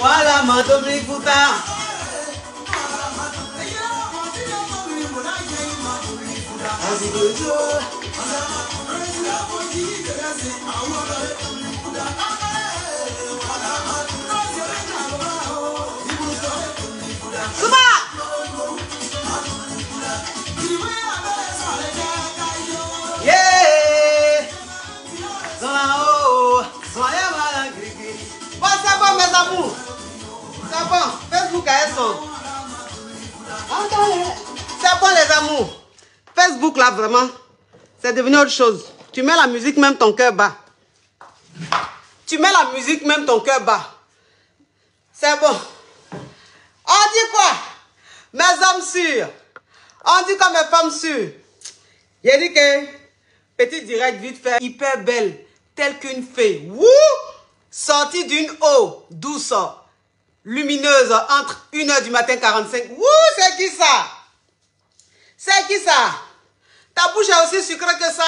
Voilà, Madomé Kouta. Yeah! Bon, c'est bon, mes amours. C'est bon. Facebook a son. C'est bon, les amours. Facebook, là, vraiment, c'est devenu autre chose. Tu mets la musique, même ton cœur bat. Tu mets la musique, même ton cœur bat. C'est bon. On dit quoi? Mes hommes sûrs. On dit comme mes femmes sûres. J'ai dit que petit direct vite fait, hyper belle, telle qu'une fée. Wouh! Sortie d'une eau douce, lumineuse, entre 1h du matin 45. Wouh! C'est qui ça? C'est qui ça? Ta bouche est aussi sucrée que ça?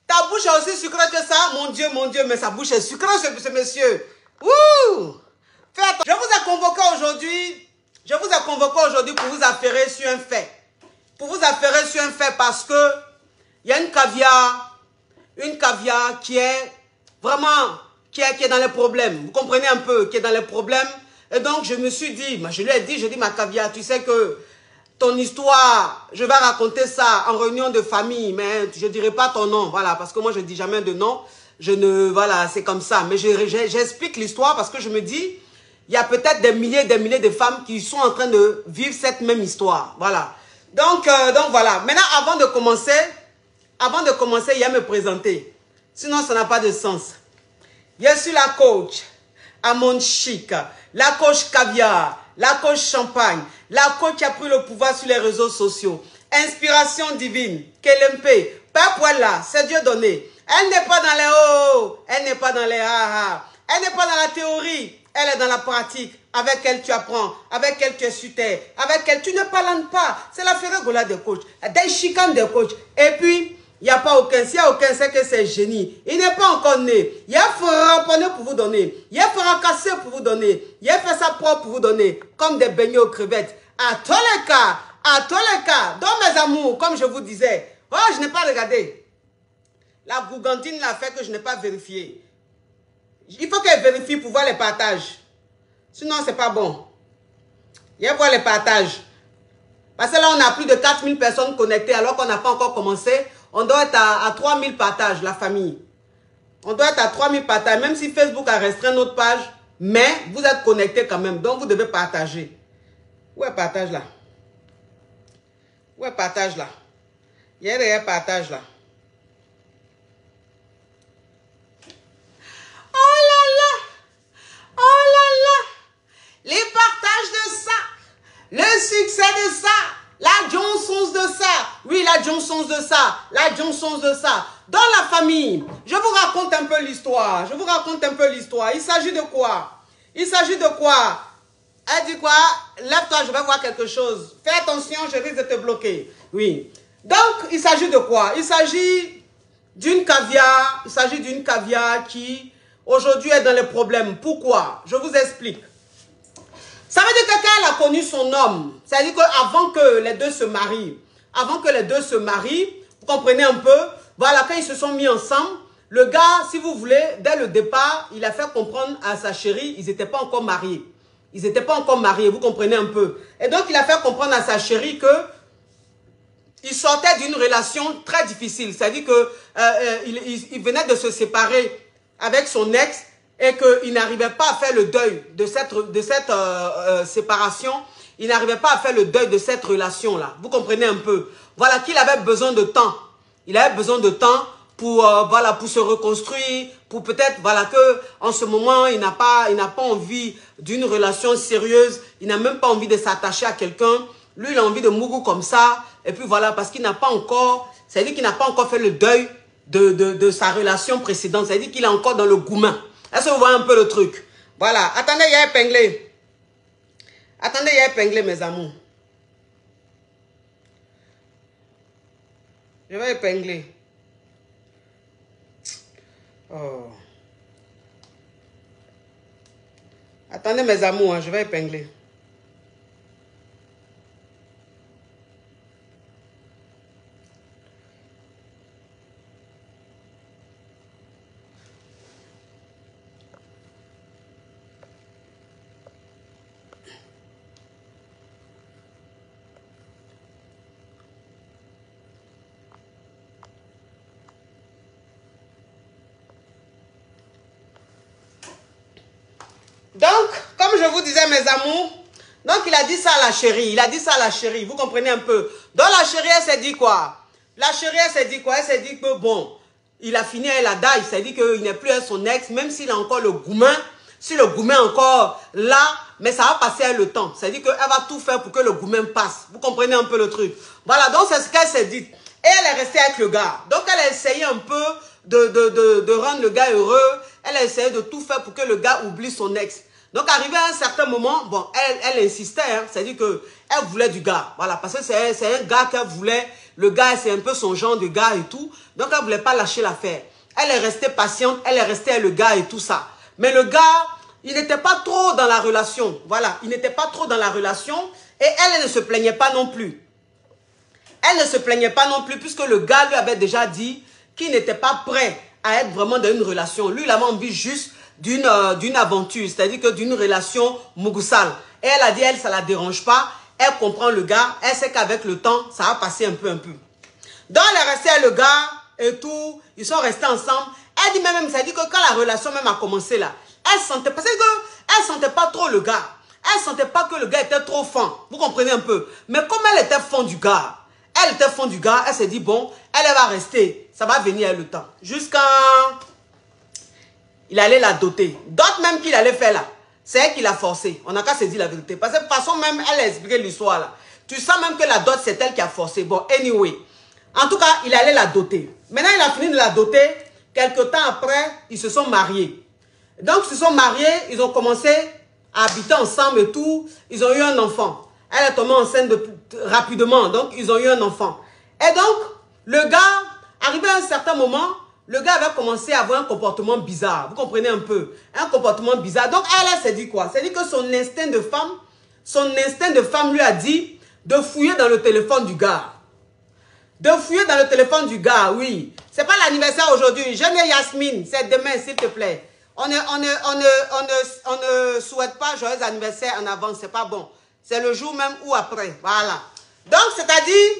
Ta bouche est aussi sucrée que ça? Mon Dieu, mais sa bouche est sucrée, ce monsieur. Wouh! Fais attention. Je vous ai convoqué aujourd'hui pour vous affairer sur un fait. Pour vous affairer sur un fait parce que il y a une caviar qui est vraiment, qui est dans les problèmes. Vous comprenez un peu, qui est dans les problèmes. Et donc, je me suis dit, je lui ai dit, ma caviar, tu sais que ton histoire, je vais raconter ça en réunion de famille, mais je ne dirai pas ton nom, voilà, parce que moi, je ne dis jamais de nom. Voilà, c'est comme ça. Mais j'explique l'histoire parce que je me dis, il y a peut-être des milliers de femmes qui sont en train de vivre cette même histoire. Voilà. Donc voilà. Maintenant, avant de commencer, il y a me présenter. Sinon, ça n'a pas de sens. Je suis la coach à mon chic, la coach caviar, la coach champagne, la coach qui a pris le pouvoir sur les réseaux sociaux. Inspiration divine, Kelempe, pas là, c'est Dieu donné. Elle n'est pas dans les hauts, elle n'est pas dans les ha-ha, elle n'est pas dans la théorie, elle est dans la pratique. Avec elle tu apprends, avec elle tu es sur terre, avec elle tu ne parles pas. C'est la férégola des coachs, des chicanes des coachs. Et puis, il n'y a pas aucun, s'il n'y a aucun, c'est que c'est génie. Il n'est pas encore né. Il a frappé pour vous donner. Il a fracassé pour vous donner. Il a fait sa propre pour vous donner. Comme des beignets aux crevettes. À tous les cas, dans mes amours, comme je vous disais. Oh, je n'ai pas regardé. La gougantine l'a fait que je n'ai pas vérifié. Il faut qu'elle vérifie pour voir les partages. Sinon, ce n'est pas bon. Il faut voir les partages. Parce que là, on a plus de 4000 personnes connectées alors qu'on n'a pas encore commencé. On doit être à 3000 partages, la famille. On doit être à 3000 partages, même si Facebook a restreint notre page. Mais vous êtes connectés quand même, donc vous devez partager. Où est le partage là? Où est le partage là? Il y a un partage là. Oh là là! Oh là là! Les partages de ça! Le succès de ça! La Johnson's de ça. Oui, la Johnson's de ça. La Johnson's de ça. Dans la famille, je vous raconte un peu l'histoire. Il s'agit de quoi? Il s'agit de quoi? Elle dit quoi? Lève-toi, je vais voir quelque chose. Fais attention, je risque de te bloquer. Oui. Donc, il s'agit de quoi? Il s'agit d'une caviar. Il s'agit d'une caviar qui, aujourd'hui, est dans les problèmes. Pourquoi? Je vous explique. Ça veut dire que quand elle a connu son homme, c'est-à-dire qu'avant que les deux se marient, vous comprenez un peu, voilà, quand ils se sont mis ensemble, le gars, si vous voulez, dès le départ, il a fait comprendre à sa chérie, ils n'étaient pas encore mariés. Vous comprenez un peu. Et donc, il a fait comprendre à sa chérie que il sortait d'une relation très difficile. C'est-à-dire qu'il venait de se séparer avec son ex, et qu'il n'arrivait pas à faire le deuil de cette séparation. Il n'arrivait pas à faire le deuil de cette relation-là. Vous comprenez un peu. Voilà qu'il avait besoin de temps. Il avait besoin de temps pour, voilà, pour se reconstruire, pour peut-être, voilà, que en ce moment, il n'a pas envie d'une relation sérieuse. Il n'a même pas envie de s'attacher à quelqu'un. Lui, il a envie de mourir comme ça. Et puis voilà, parce qu'il n'a pas encore, c'est-à-dire qu'il n'a pas encore fait le deuil de sa relation précédente. C'est-à-dire qu'il est encore dans le goumin. Est-ce que vous voyez un peu le truc? Voilà. Attendez, il y a épinglé. Attendez, il y a épinglé, mes amours. Je vais épingler. Oh. Attendez mes amours, hein, je vais épingler. Donc, comme je vous disais, mes amours, donc il a dit ça à la chérie. Il a dit ça à la chérie. Vous comprenez un peu? Donc la chérie, elle s'est dit quoi? La chérie, elle s'est dit quoi? Elle s'est dit que bon, il a fini avec la daille. Il s'est dit qu'il n'est plus avec son ex, même s'il a encore le goumin. Si le goumin est encore là, mais ça va passer avec le temps. C'est-à-dire qu'elle va tout faire pour que le goumin passe. Vous comprenez un peu le truc? Voilà, donc c'est ce qu'elle s'est dit. Et elle est restée avec le gars. Donc elle a essayé un peu de rendre le gars heureux. Elle a essayé de tout faire pour que le gars oublie son ex. Donc, arrivé à un certain moment, bon, elle insistait, hein, c'est-à-dire qu'elle voulait du gars. Voilà, parce que c'est un gars qu'elle voulait. Le gars, c'est un peu son genre de gars et tout. Donc, elle ne voulait pas lâcher l'affaire. Elle est restée patiente, elle est restée avec le gars et tout ça. Mais le gars, il n'était pas trop dans la relation. Voilà, il n'était pas trop dans la relation. Et elle ne se plaignait pas non plus. Elle ne se plaignait pas non plus, puisque le gars lui avait déjà dit qu'il n'était pas prêt à être vraiment dans une relation. Lui, il avait envie juste d'une aventure, c'est-à-dire que d'une relation mugusal. Et elle a dit, elle, ça ne la dérange pas. Elle comprend le gars. Elle sait qu'avec le temps, ça va passer un peu. Donc, elle est restée avec le gars et tout. Ils sont restés ensemble. Elle dit même, ça dit que quand la relation même a commencé là, elle sentait, parce qu'elle sentait pas trop le gars. Elle sentait pas que le gars était trop fan. Vous comprenez un peu? Mais comme elle était fan du gars, elle s'est dit, bon, elle va rester. Ça va venir avec le temps. Jusqu'à... Il allait la doter. D'autres même qu'il allait faire là, c'est elle qui l'a forcé. On n'a qu'à se dire la vérité. Parce que de toute façon même, elle a expliqué l'histoire là. Tu sens même que la dot, c'est elle qui a forcé. Bon, anyway. En tout cas, il allait la doter. Maintenant, il a fini de la doter. Quelque temps après, ils se sont mariés. Donc, ils se sont mariés. Ils ont commencé à habiter ensemble et tout. Ils ont eu un enfant. Elle est tombée enceinte rapidement. Donc, ils ont eu un enfant. Et donc, le gars, arrivé à un certain moment, le gars avait commencé à avoir un comportement bizarre. Vous comprenez un peu? Un comportement bizarre. Donc, elle s'est dit quoi? C'est dit que son instinct de femme lui a dit de fouiller dans le téléphone du gars. De fouiller dans le téléphone du gars, oui. C'est pas l'anniversaire aujourd'hui. Je n'ai Yasmine. C'est demain, s'il te plaît. On ne souhaite pas joyeux anniversaire en avance. C'est pas bon. C'est le jour même ou après. Voilà. Donc, c'est-à-dire,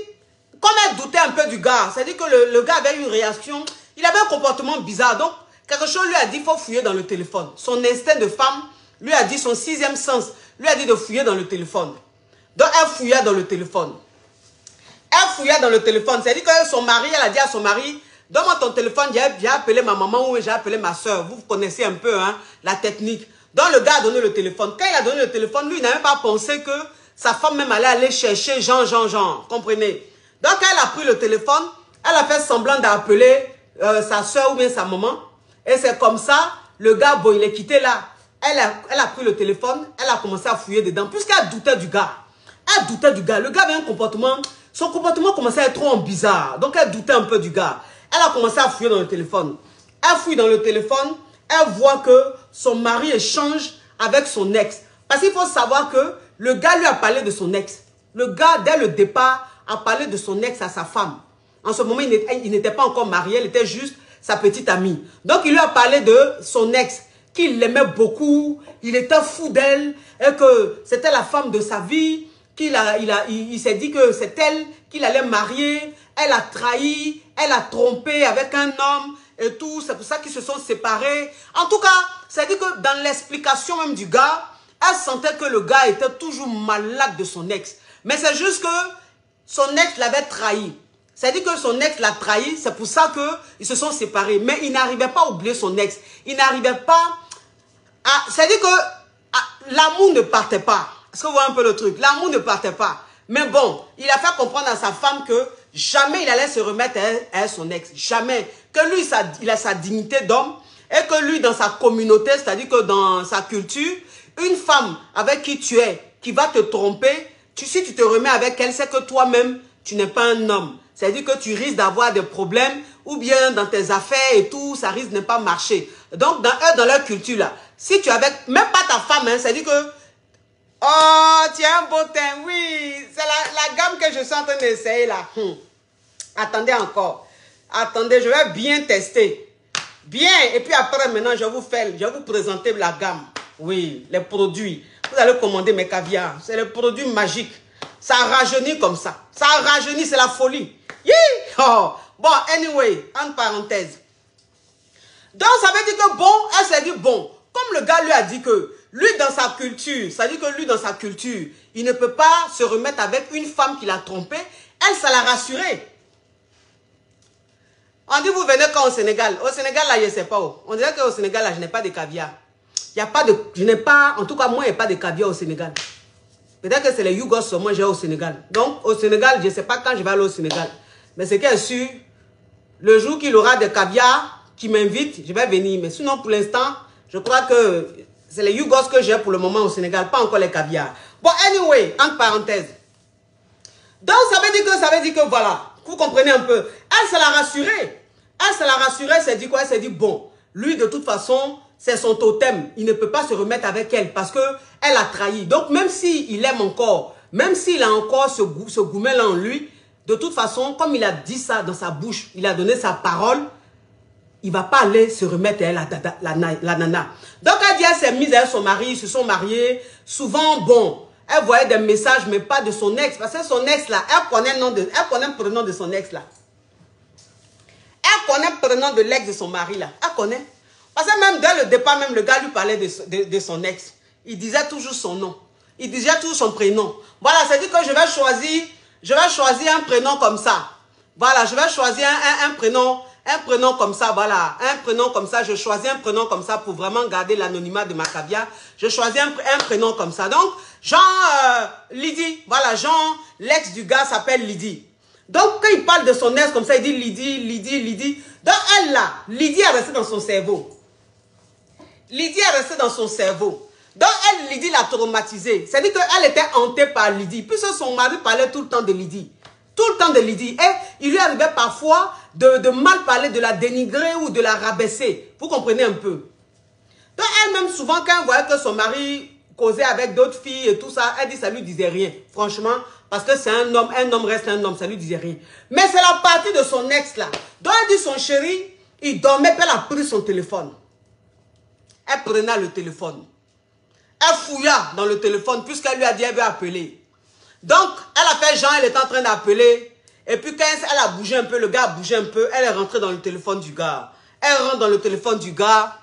comme elle doutait un peu du gars, c'est-à-dire que le gars avait une réaction. Il avait un comportement bizarre. Donc, quelque chose lui a dit, il faut fouiller dans le téléphone. Son instinct de femme lui a dit, son sixième sens, lui a dit de fouiller dans le téléphone. Donc, elle fouilla dans le téléphone. Elle fouilla dans le téléphone. C'est-à-dire que son mari, elle a dit à son mari, donne-moi ton téléphone, j'ai appelé ma maman ou j'ai appelé ma soeur. Vous connaissez un peu hein, la technique. Donc, le gars a donné le téléphone. Quand il a donné le téléphone, lui, il n'avait pas pensé que sa femme même allait aller chercher Jean. Comprenez? Donc, elle a pris le téléphone. Elle a fait semblant d'appeler sa soeur ou bien sa maman. Et c'est comme ça, le gars, bon, il est quitté là. Elle a pris le téléphone. Elle a commencé à fouiller dedans. Puisqu'elle doutait du gars. Elle doutait du gars. Le gars avait un comportement... Son comportement commençait à être trop bizarre. Donc, elle doutait un peu du gars. Elle a commencé à fouiller dans le téléphone. Elle fouille dans le téléphone. Elle voit que son mari échange avec son ex. Parce qu'il faut savoir que le gars lui a parlé de son ex. Le gars, dès le départ, a parlé de son ex à sa femme. En ce moment, il n'était pas encore marié. Elle était juste sa petite amie. Donc, il lui a parlé de son ex. Qu'il l'aimait beaucoup. Il était fou d'elle. Et que c'était la femme de sa vie. Il s'est dit que c'est elle qu'il allait marier. Elle a trahi, elle a trompé avec un homme et tout. C'est pour ça qu'ils se sont séparés. En tout cas, c'est-à-dire que dans l'explication même du gars, elle sentait que le gars était toujours malade de son ex. Mais c'est juste que son ex l'avait trahi. C'est-à-dire que son ex l'a trahi, c'est pour ça qu'ils se sont séparés. Mais il n'arrivait pas à oublier son ex. Il n'arrivait pas à... C'est-à-dire que l'amour ne partait pas. Est-ce que vous voyez un peu le truc? L'amour ne partait pas. Mais bon, il a fait comprendre à sa femme que jamais il allait se remettre à son ex. Jamais. Que lui, il a sa dignité d'homme. Et que lui, dans sa communauté, c'est-à-dire que dans sa culture, une femme avec qui tu es, qui va te tromper, si tu te remets avec elle, c'est que toi-même, tu n'es pas un homme. c'est-à-dire que tu risques d'avoir des problèmes, ou bien dans tes affaires et tout, ça risque de ne pas marcher. Donc, dans leur culture, là, si tu es avec, même pas ta femme, hein, c'est-à-dire que, oh, tu as un beau teint, oui, c'est la gamme que je suis en train d'essayer, là. Attendez encore. Attendez, je vais bien tester. Bien, et puis après, maintenant, je vais vous présenter la gamme. Oui, les produits. Vous allez commander mes caviars. C'est le produit magique. Ça rajeunit comme ça. Ça rajeunit, c'est la folie. Oh. Bon, anyway, entre parenthèses. Donc, ça veut dire que bon, elle s'est dit bon. Comme le gars lui a dit que lui, dans sa culture, ça veut dire que lui, dans sa culture, il ne peut pas se remettre avec une femme qu'il a trompée. Elle, ça l'a rassuré. On dit, vous venez quand au Sénégal? Au Sénégal, là, je ne sais pas où. On dirait qu'au Sénégal, là, je n'ai pas de caviar. Il n'y a pas de... Je n'ai pas... En tout cas, moi, il n'y a pas de caviar au Sénégal. Peut-être que c'est les Yougos seulement j'ai au Sénégal. Donc, au Sénégal, je ne sais pas quand je vais aller au Sénégal. Mais c'est qu'elle est sûr, le jour qu'il aura des caviars, qui m'invite, je vais venir. Mais sinon, pour l'instant, je crois que c'est les Yougos que j'ai pour le moment au Sénégal, pas encore les caviars. Bon, anyway, entre parenthèses. Donc, ça veut dire que voilà, vous comprenez un peu. Elle, ça l'a rassurée. Elle, ça l'a rassurée, elle s'est dit quoi? Elle s'est dit, bon, lui, de toute façon, c'est son totem. Il ne peut pas se remettre avec elle parce qu'elle a trahi. Donc, même s'il aime encore, même s'il a encore ce goumel en lui, de toute façon, comme il a dit ça dans sa bouche, il a donné sa parole, il ne va pas aller se remettre à elle, la nana. Donc, elle dit, elle s'est mise avec son mari, ils se sont mariés. Souvent, bon, elle voyait des messages, mais pas de son ex. Parce que son ex, là, elle connaît le prénom de son ex, là. Elle connaît le prénom de l'ex de son mari, là. Elle connaît. Parce que même dès le départ, même le gars lui parlait de son ex. Il disait toujours son nom. Il disait toujours son prénom. Voilà, c'est dit que je vais choisir un prénom comme ça. Voilà, je vais choisir un prénom comme ça, voilà. Un prénom comme ça, je choisis un prénom comme ça pour vraiment garder l'anonymat de ma caviar. Je choisis un prénom comme ça. Donc, Jean Lydie, voilà, Jean, l'ex du gars s'appelle Lydie. Donc, quand il parle de son ex comme ça, il dit Lydie. Donc, elle là, Lydie est restée dans son cerveau. Lydie est restée dans son cerveau. Donc, elle, Lydie l'a traumatisée. C'est-à-dire qu'elle était hantée par Lydie. Puisque son mari parlait tout le temps de Lydie. Tout le temps de Lydie. Et il lui arrivait parfois de mal parler, de la dénigrer ou de la rabaisser. Vous comprenez un peu. Donc, elle-même, souvent, quand elle voyait que son mari causait avec d'autres filles et tout ça, elle dit ça lui disait rien. Franchement, parce que c'est un homme reste un homme, ça lui disait rien. Mais c'est la partie de son ex là. Donc, elle dit son chéri, il dormait, puis elle a pris son téléphone. Elle prenait le téléphone. Elle fouilla dans le téléphone puisqu'elle lui a dit elle veut appeler. Donc, elle a fait genre, elle était en train d'appeler. Et puis quand elle a bougé un peu, le gars a bougé un peu, elle est rentrée dans le téléphone du gars. Elle rentre dans le téléphone du gars.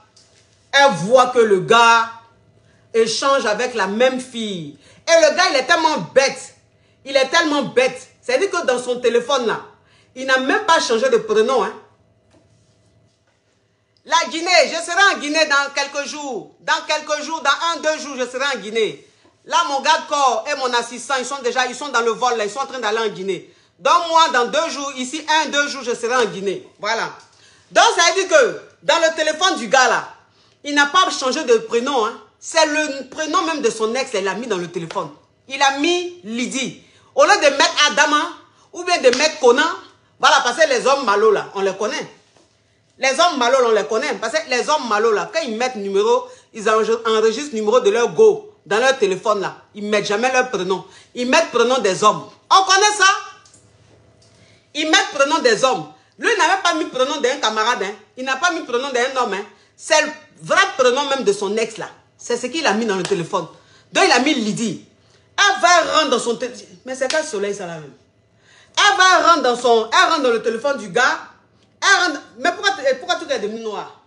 Elle voit que le gars échange avec la même fille. Et le gars, il est tellement bête. Il est tellement bête. C'est-à-dire que dans son téléphone là, il n'a même pas changé de prénom. Hein. La Guinée, je serai en Guinée dans quelques jours. Dans 1-2 jours, je serai en Guinée. Là, mon gars de corps et mon assistant, ils sont dans le vol, là, ils sont en train d'aller en Guinée. Donc moi, dans 2 jours, ici, 1-2 jours, je serai en Guinée. Voilà. Donc ça veut dire que dans le téléphone du gars là, il n'a pas changé de prénom. Hein. C'est le prénom même de son ex, il l'a mis dans le téléphone. Il a mis Lydie. Au lieu de mettre Adama ou bien de mettre Conan, voilà, parce que les hommes malos là, on les connaît. Les hommes malos, on les connaît. Parce que les hommes malos, là, quand ils mettent numéro, ils enregistrent le numéro de leur go dans leur téléphone, là. Ils ne mettent jamais leur prénom. Ils mettent le prénom des hommes. On connaît ça? Ils mettent le prénom des hommes. Lui, il n'avait pas mis le prénom d'un camarade. Hein. Il n'a pas mis le prénom d'un homme. Hein. C'est le vrai prénom même de son ex, là. C'est ce qu'il a mis dans le téléphone. Donc, il a mis Lydie. Elle va rentrer dans son téléphone. Mais c'est quel soleil, ça, là, même? Elle va rentrer elle rentre dans le téléphone du gars. Mais pourquoi tout est devenu noir?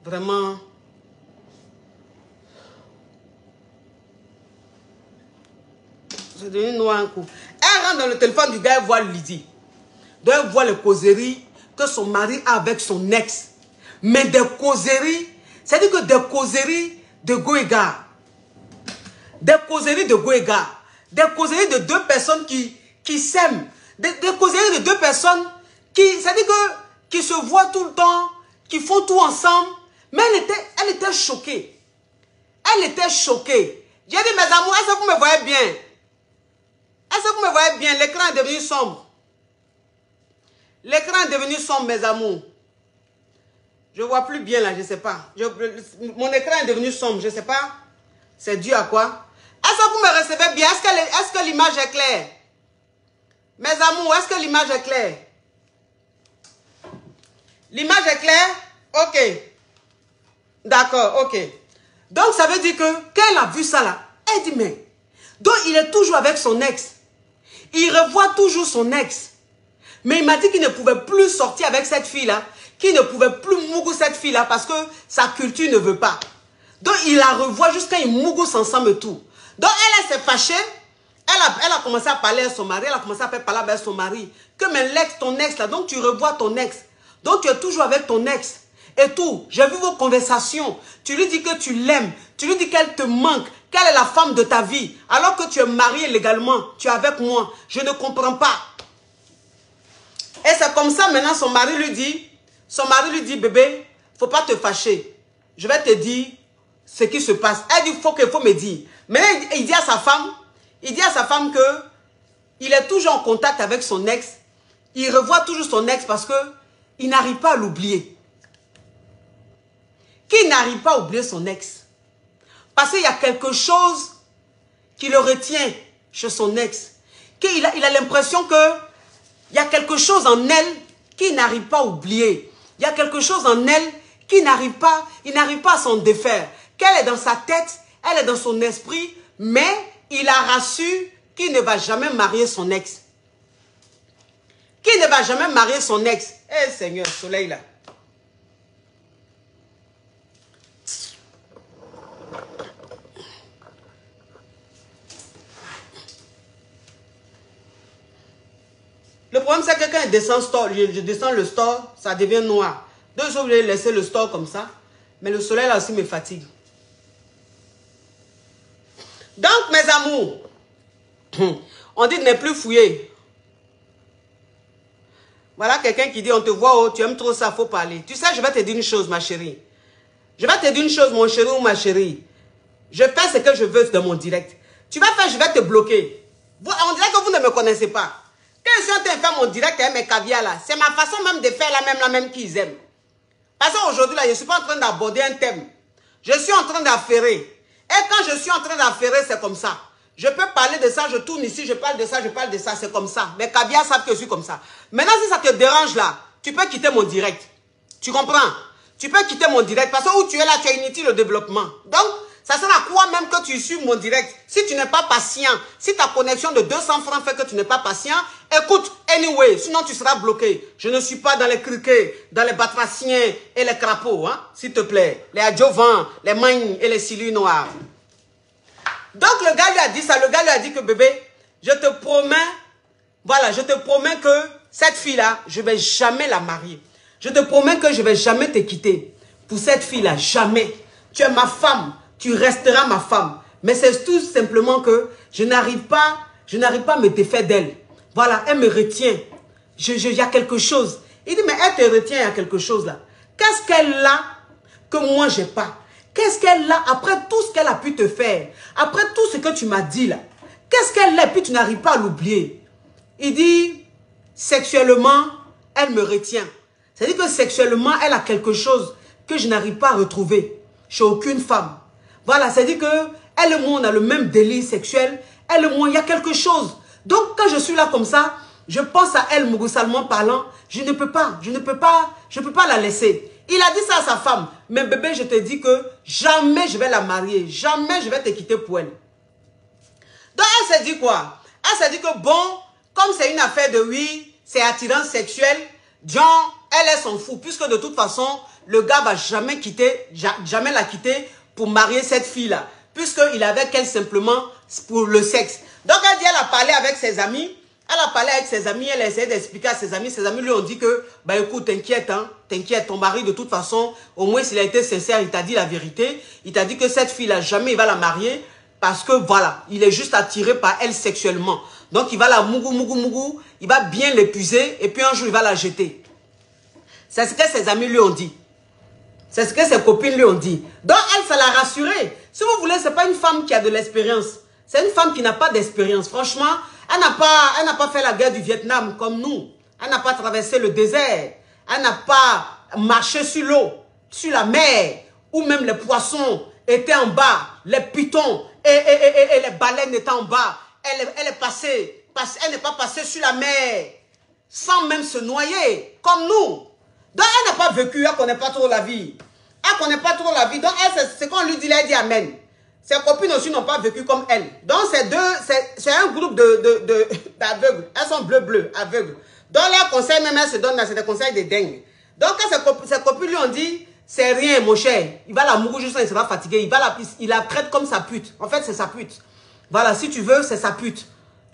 Vraiment. C'est devenu noir un coup. Elle rentre dans le téléphone du gars et voit Lydie. Donc elle voit les causeries que son mari a avec son ex. Mais des causeries, c'est-à-dire que des causeries de Goïga. Des causeries de Goïga. Des causeries de 2 personnes qui s'aiment, des causeries de 2 personnes c'est-à-dire qui se voient tout le temps, qui font tout ensemble. Mais elle était choquée. Elle était choquée. J'ai dit, mes amours, est-ce que vous me voyez bien? recevez bien. L'écran est devenu sombre. L'écran est devenu sombre, mes amours. Je ne vois plus bien là, je ne sais pas. Mon écran est devenu sombre, je ne sais pas. C'est dû à quoi? Est-ce que vous me recevez bien? Est-ce que l'image est claire? Mes amours, est-ce que l'image est claire? L'image est claire? Ok. D'accord, ok. Donc ça veut dire que, quand elle a vu ça là, elle dit mais, donc il est toujours avec son ex. Il revoit toujours son ex. Mais il m'a dit qu'il ne pouvait plus sortir avec cette fille-là, qu'il ne pouvait plus mougou cette fille-là parce que sa culture ne veut pas. Donc il la revoit jusqu'à ils mougoussent ensemble et tout. Donc elle s'est fâchée. Elle a commencé à parler à son mari. Elle a commencé à parler avec son mari. Que mais l'ex, ton ex là, donc tu revois ton ex. Donc tu es toujours avec ton ex. Et tout. J'ai vu vos conversations. Tu lui dis que tu l'aimes. Tu lui dis qu'elle te manque. Qu'elle est la femme de ta vie. Alors que tu es marié légalement. Tu es avec moi. Je ne comprends pas. Et c'est comme ça maintenant son mari lui dit, bébé, faut pas te fâcher. Je vais te dire ce qui se passe. Elle dit, faut me dire. Maintenant, il dit à sa femme que il est toujours en contact avec son ex. Il revoit toujours son ex parce que il n'arrive pas à l'oublier. Qu'il n'arrive pas à oublier son ex. Parce qu'il y a quelque chose qui le retient chez son ex. Il a l'impression que il y a quelque chose en elle qu'il n'arrive pas à oublier. Il y a quelque chose en elle qu'il n'arrive pas à s'en défaire. Qu'elle est dans sa tête, elle est dans son esprit, mais il a rassuré qu'il ne va jamais marier son ex. Qu'il ne va jamais marier son ex. Eh Seigneur, soleil là. Le problème, c'est que quand je descends le store, ça devient noir. Donc, je voulais laisser le store comme ça. Mais le soleil, là aussi, me fatigue. Donc, mes amours, on dit de ne plus fouiller. Voilà quelqu'un qui dit, on te voit, oh, tu aimes trop ça, faut parler. Tu sais, je vais te dire une chose, ma chérie. Je vais te dire une chose, mon chéri ou ma chérie. Je fais ce que je veux dans mon direct. Tu vas faire, je vais te bloquer. On dirait que vous ne me connaissez pas. Quand je suis en train de faire mon direct avec mes caviars là, c'est ma façon même de faire la même qu'ils aiment. Parce qu'aujourd'hui là, je ne suis pas en train d'aborder un thème. Je suis en train d'affairer. Et quand je suis en train d'affairer, c'est comme ça. Je peux parler de ça, je tourne ici, je parle de ça, c'est comme ça. Mes caviars savent que je suis comme ça. Maintenant, si ça te dérange là, tu peux quitter mon direct. Tu comprends? Tu peux quitter mon direct parce que où tu es là, tu es inutile au développement. Donc, ça sert à quoi même que tu suives mon direct? Si tu n'es pas patient, si ta connexion de 200 francs fait que tu n'es pas patient, écoute, anyway, sinon tu seras bloqué. Je ne suis pas dans les criquets, dans les batraciens et les crapauds, hein, s'il te plaît. Les adjuvants, les magnes et les cilieux noirs. Donc le gars lui a dit ça, le gars lui a dit que bébé, je te promets, voilà, je te promets que cette fille-là, je ne vais jamais la marier. Je te promets que je ne vais jamais te quitter. Pour cette fille-là, jamais. Tu es ma femme. Tu resteras ma femme. Mais c'est tout simplement que je n'arrive pas à me défaire d'elle. Voilà, elle me retient. Il y a quelque chose. Il dit, mais elle te retient, il y a quelque chose là. Qu'est-ce qu'elle a que moi je n'ai pas? Qu'est-ce qu'elle a après tout ce qu'elle a pu te faire? Après tout ce que tu m'as dit là? Qu'est-ce qu'elle a et puis tu n'arrives pas à l'oublier? Il dit, sexuellement, elle me retient. C'est-à-dire que sexuellement, elle a quelque chose que je n'arrive pas à retrouver chez aucune femme. Voilà, c'est-à-dire que elle et moi, on a le même délire sexuel. Elle et moi, il y a quelque chose. Donc, quand je suis là comme ça, je pense à elle, mougousalement parlant. Je ne peux pas la laisser. Il a dit ça à sa femme. Mais bébé, je te dis que jamais je vais la marier. Jamais je vais te quitter pour elle. Donc, elle s'est dit quoi? Elle s'est dit que bon, comme c'est une affaire de oui, c'est attirant sexuel, genre, elle s'en fout. Puisque de toute façon, le gars va jamais la quitter pour marier cette fille-là. Puisqu'il est avec elle simplement pour le sexe. Donc, elle dit, elle a parlé avec ses amis. Elle a essayé d'expliquer à ses amis. Ses amis lui ont dit que, bah écoute, t'inquiète, hein, t'inquiète, ton mari, de toute façon, au moins s'il a été sincère, il t'a dit la vérité. Il t'a dit que cette fille-là, jamais il va la marier. Parce que, voilà, il est juste attiré par elle sexuellement. Donc, il va la mougou, il va bien l'épuiser, et puis un jour, il va la jeter. C'est ce que ses amis lui ont dit. C'est ce que ses copines lui ont dit. Donc, elle, ça l'a rassurée. Si vous voulez, ce n'est pas une femme qui a de l'expérience. C'est une femme qui n'a pas d'expérience. Franchement, Elle n'a pas fait la guerre du Vietnam comme nous. Elle n'a pas traversé le désert. Elle n'a pas marché sur l'eau, sur la mer, où même les poissons étaient en bas, les pitons et les baleines étaient en bas. Elle n'est pas passée sur la mer sans même se noyer, comme nous. Donc elle n'a pas vécu, elle ne connaît pas trop la vie. Elle ne connaît pas trop la vie. Donc elle, c'est quand on lui dit, elle dit amen. Ses copines aussi n'ont pas vécu comme elle. Donc c'est un groupe d'aveugles. Elles sont bleues, aveugles. Donc leurs conseils, même elles se donnent, c'est des conseils de dingue. Donc quand ses copines lui ont dit, c'est rien mon cher, il va la mourir juste, il ne va pas fatiguer, il la traite comme sa pute. En fait c'est sa pute. Voilà, si tu veux, c'est sa pute.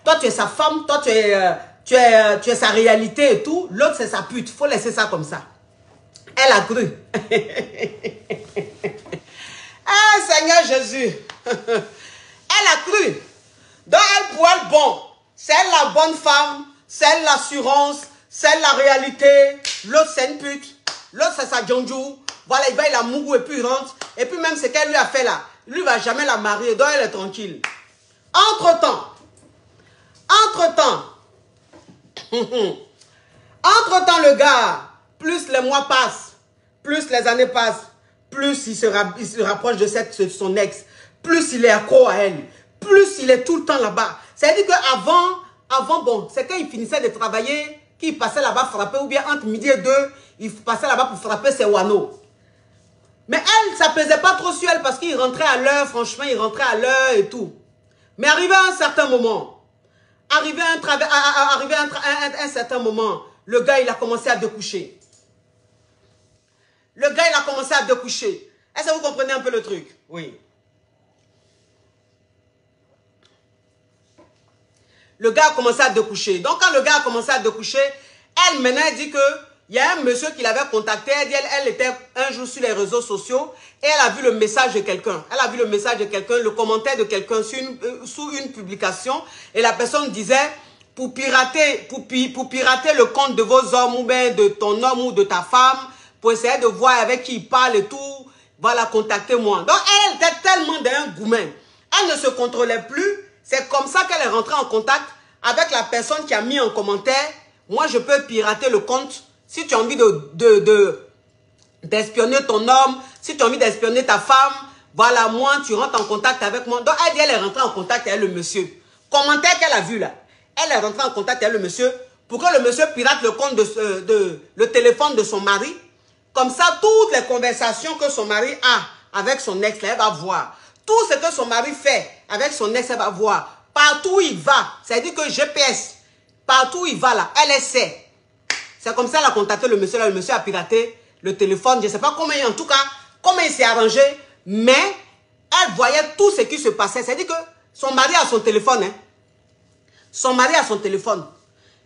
Toi tu es sa femme, toi tu es sa réalité et tout. L'autre c'est sa pute, il faut laisser ça comme ça. Elle a cru. Ah Seigneur Jésus. Elle a cru. Donc elle pour elle, bon, c'est la bonne femme, c'est l'assurance, c'est la réalité. L'autre c'est une pute. L'autre c'est sa djonjou. Voilà, il va, il a mouru et puis il rentre. Et puis même ce qu'elle lui a fait là, lui va jamais la marier. Donc elle est tranquille. Entre-temps, le gars, plus les mois passent, plus les années passent, plus il se rapproche de son ex, plus il est accro à elle, plus il est tout le temps là-bas. C'est-à-dire qu'avant, bon, c'est quand il finissait de travailler, qu'il passait là-bas frapper, ou bien entre midi et 2, il passait là-bas pour frapper ses wano. Mais elle, ça ne pesait pas trop sur elle parce qu'il rentrait à l'heure, franchement, il rentrait à l'heure et tout. Mais arrivé à un certain moment, un certain moment, le gars, il a commencé à découcher. Est-ce que vous comprenez un peu le truc? Oui. Le gars a commencé à découcher. Donc, quand le gars a commencé à découcher, elle maintenant dit que il y a un monsieur qui l'avait contacté. Elle dit elle était un jour sur les réseaux sociaux et elle a vu le message de quelqu'un. Elle a vu le message de quelqu'un, le commentaire de quelqu'un sous une publication. Et la personne disait, pour pirater le compte de vos hommes ou bien de ton homme ou de ta femme, pour essayer de voir avec qui il parle et tout, voilà, contactez-moi. Donc, elle était tellement d'un goumen. Elle ne se contrôlait plus. C'est comme ça qu'elle est rentrée en contact avec la personne qui a mis en commentaire, moi, je peux pirater le compte. Si tu as envie d'espionner ton homme, si tu as envie d'espionner ta femme, voilà, moi, tu rentres en contact avec moi. Donc, elle dit, elle est rentrée en contact avec le monsieur. Commentaire qu'elle a vu là. Elle est rentrée en contact avec le monsieur pour que le monsieur pirate le compte le téléphone de son mari. Comme ça, toutes les conversations que son mari a avec son ex, là, elle va voir. Tout ce que son mari fait avec son ex, elle va voir. Partout où il va, c'est-à-dire que GPS, partout où il va là, elle sait. C'est comme ça qu'elle a contacté le monsieur là. Le monsieur a piraté le téléphone. Je ne sais pas comment, en tout cas, comment il s'est arrangé. Mais elle voyait tout ce qui se passait. C'est-à-dire que son mari a son téléphone. Hein. Son mari a son téléphone.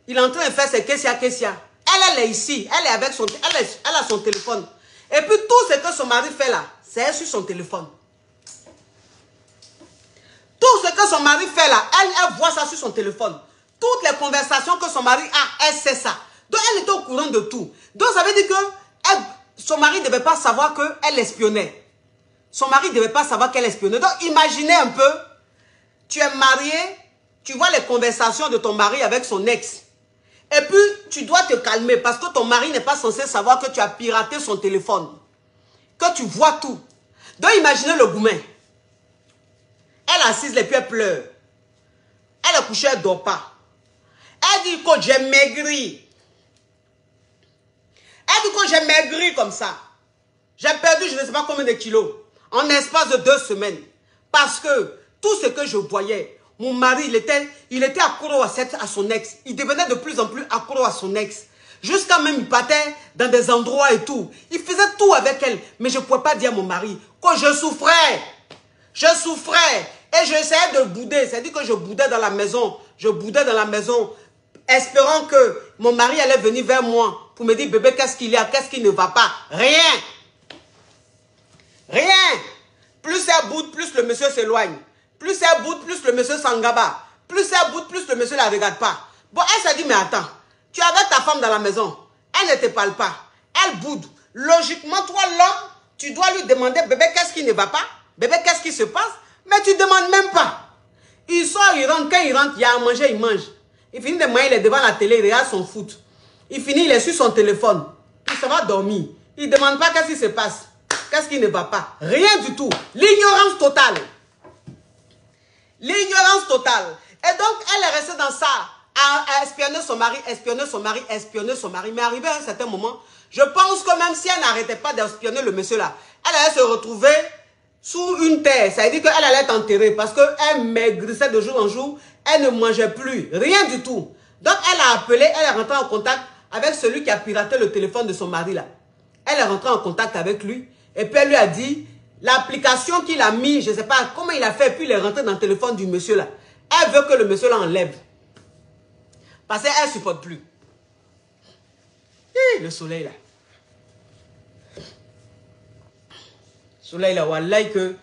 Il est en train de faire ses questions. Elle est ici. Elle est avec son... Elle a son téléphone. Et puis tout ce que son mari fait là, c'est sur son téléphone. Tout ce que son mari fait là, elle voit ça sur son téléphone. Toutes les conversations que son mari a, elle sait ça. Donc elle était au courant de tout. Donc ça veut dire que son mari ne devait pas savoir qu'elle espionnait. Son mari ne devait pas savoir qu'elle espionnait. Donc imaginez un peu, tu es marié, tu vois les conversations de ton mari avec son ex. Et puis tu dois te calmer parce que ton mari n'est pas censé savoir que tu as piraté son téléphone. Que tu vois tout. Donc imaginez le goumen. Elle est assise, les pieds pleurent. Elle est couchée, elle ne dort pas. Elle dit que j'ai maigri. Elle dit que j'ai maigri comme ça. J'ai perdu je ne sais pas combien de kilos. En espace de 2 semaines. Parce que tout ce que je voyais, mon mari, il était accro à son ex. Il devenait de plus en plus accro à son ex. Jusqu'à même, il partait dans des endroits et tout. Il faisait tout avec elle. Mais je ne pouvais pas dire à mon mari que je souffrais. Je souffrais. Et j'essayais de bouder. C'est-à-dire que je boudais dans la maison. Je boudais dans la maison. Espérant que mon mari allait venir vers moi pour me dire, bébé, qu'est-ce qu'il y a? Qu'est-ce qui ne va pas? Rien. Rien. Plus elle boude, plus le monsieur s'éloigne. Plus elle boude, plus le monsieur s'engaba. Plus elle boude, plus le monsieur ne la regarde pas. Bon, elle s'est dit, mais attends, tu es avec ta femme dans la maison. Elle ne te parle pas. Elle boude. Logiquement, toi, l'homme, tu dois lui demander, bébé, qu'est-ce qui ne va pas? Bébé, qu'est-ce qui se passe? Mais tu ne demandes même pas. Il sort, il rentre. Quand il rentre, il y a à manger, il mange. Il finit de manger, il est devant la télé, il regarde son foot. Il finit, il est sur son téléphone. Il s'en va dormir. Il ne demande pas qu'est-ce qui se passe. Qu'est-ce qui ne va pas. Rien du tout. L'ignorance totale. L'ignorance totale. Et donc, elle est restée dans ça. À espionner son mari, espionner son mari, espionner son mari. Mais arrivé à un certain moment, je pense que même si elle n'arrêtait pas d'espionner le monsieur là, elle allait se retrouver sous une terre. Ça veut dire qu'elle allait être enterrée parce qu'elle maigrissait de jour en jour. Elle ne mangeait plus. Rien du tout. Donc, elle a appelé, elle est rentrée en contact avec celui qui a piraté le téléphone de son mari là. Elle est rentrée en contact avec lui. Et puis, elle lui a dit, l'application qu'il a mis, je ne sais pas comment il a fait, puis il est rentré dans le téléphone du monsieur là. Elle veut que le monsieur l'enlève. Parce qu'elle ne supporte plus. Hi, le soleil là. Le soleil là, wallahi que...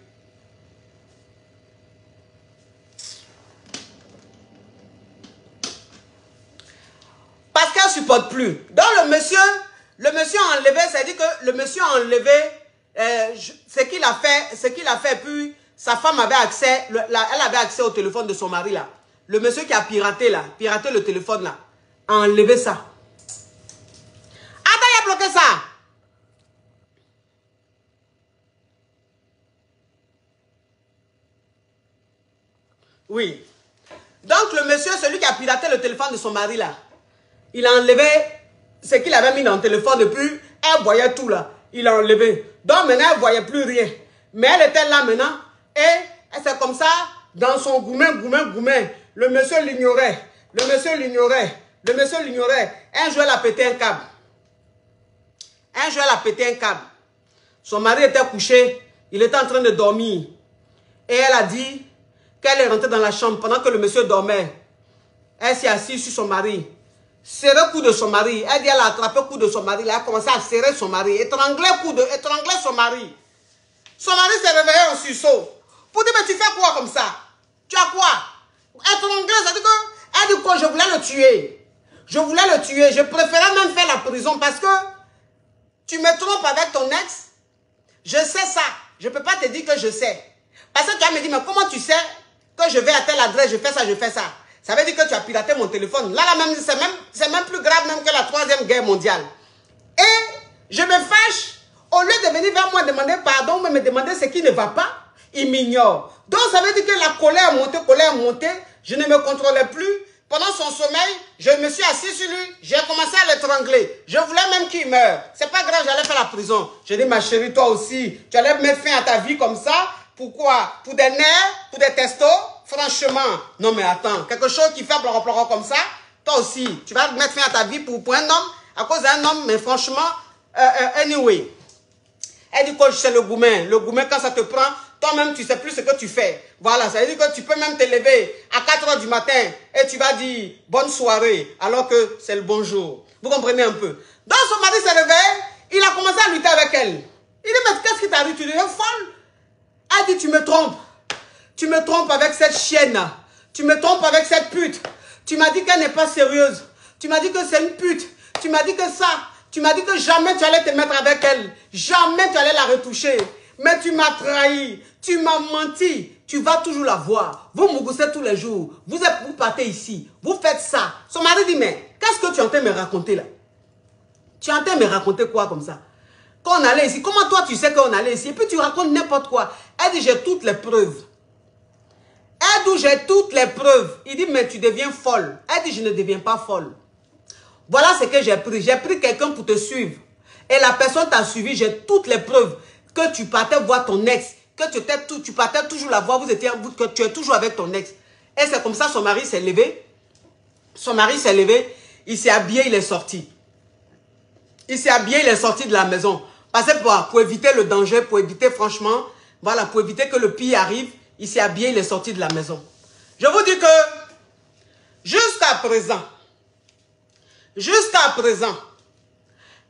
Parce qu'elle ne supporte plus. Donc le monsieur a enlevé, c'est-à-dire que le monsieur a enlevé ce qu'il a fait, puis sa femme avait accès, elle avait accès au téléphone de son mari là. Le monsieur qui a piraté le téléphone là, a enlevé ça. Attends, il a bloqué ça. Oui. Donc le monsieur, celui qui a piraté le téléphone de son mari là, il a enlevé ce qu'il avait mis dans le téléphone depuis, elle voyait tout là. Il a enlevé. Donc maintenant, elle ne voyait plus rien. Mais elle était là maintenant. Et c'est comme ça, dans son gourmet. Le monsieur l'ignorait. Le monsieur l'ignorait. Un jour, elle a pété un câble. Son mari était couché. Il était en train de dormir. Et elle a dit qu'elle est rentrée dans la chambre pendant que le monsieur dormait. Elle s'est assise sur son mari. Serrer le cou de son mari. Elle dit elle a attrapé le cou de son mari. Elle a commencé à serrer son mari. Étrangler son mari. Son mari s'est réveillé en sursaut. Pour dire, mais tu fais quoi comme ça? Tu as quoi? Étrangler, ça dit que... Elle dit quoi? Je voulais le tuer. Je préférais même faire la prison parce que tu me trompes avec ton ex. Je sais ça. Je ne peux pas te dire que je sais. Parce que tu vas me dire, mais comment tu sais que je vais à telle adresse, je fais ça. Ça veut dire que tu as piraté mon téléphone. Là, c'est même plus grave même que la 3e guerre mondiale. Et je me fâche. Au lieu de venir vers moi demander pardon, me demander ce qui ne va pas, il m'ignore. Donc, ça veut dire que la colère montée. Je ne me contrôlais plus. Pendant son sommeil, je me suis assis sur lui. J'ai commencé à l'étrangler. Je voulais même qu'il meure. C'est pas grave, j'allais faire la prison. J'ai dit, ma chérie, toi aussi, tu allais mettre fin à ta vie comme ça. Pourquoi? Pour des nerfs, pour des testos? Franchement, non mais attends, quelque chose qui fait pleurer comme ça, toi aussi, tu vas mettre fin à ta vie pour un homme, à cause d'un homme, mais franchement, anyway. Elle dit que c'est le gourmet quand ça te prend, toi-même tu sais plus ce que tu fais. Voilà, ça veut dire que tu peux même te lever à 4 h du matin et tu vas dire bonne soirée alors que c'est le bonjour. Vous comprenez un peu? Donc son mari s'est réveillé, il a commencé à lutter avec elle. Il dit mais qu'est-ce qui t'arrive? Tu deviens folle? Elle dit tu me trompes. Tu me trompes avec cette chienne. Tu me trompes avec cette pute. Tu m'as dit qu'elle n'est pas sérieuse. Tu m'as dit que c'est une pute. Tu m'as dit que ça. Tu m'as dit que jamais tu allais te mettre avec elle. Jamais tu allais la retoucher. Mais tu m'as trahi. Tu m'as menti. Tu vas toujours la voir. Vous mougousez tous les jours. Vous partez ici. Vous faites ça. Son mari dit, mais qu'est-ce que tu es en train de me raconter là? Tu es en train de me raconter quoi comme ça? Quand on allait ici, comment toi tu sais qu'on allait ici? Et puis tu racontes n'importe quoi. Elle dit, j'ai toutes les preuves. Elle dit, j'ai toutes les preuves. Il dit, mais tu deviens folle. Elle dit, je ne deviens pas folle. Voilà ce que j'ai pris. J'ai pris quelqu'un pour te suivre. Et la personne t'a suivi. J'ai toutes les preuves que tu partais voir ton ex. Que tu partais toujours la voir. Que tu es toujours avec ton ex. Et c'est comme ça, son mari s'est levé. Son mari s'est levé. Il s'est habillé, il est sorti. Il s'est habillé, il est sorti de la maison. Parce que pour éviter le danger, pour éviter franchement, voilà, pour éviter que le pire arrive, il s'est habillé, il est sorti de la maison. Je vous dis que, jusqu'à présent,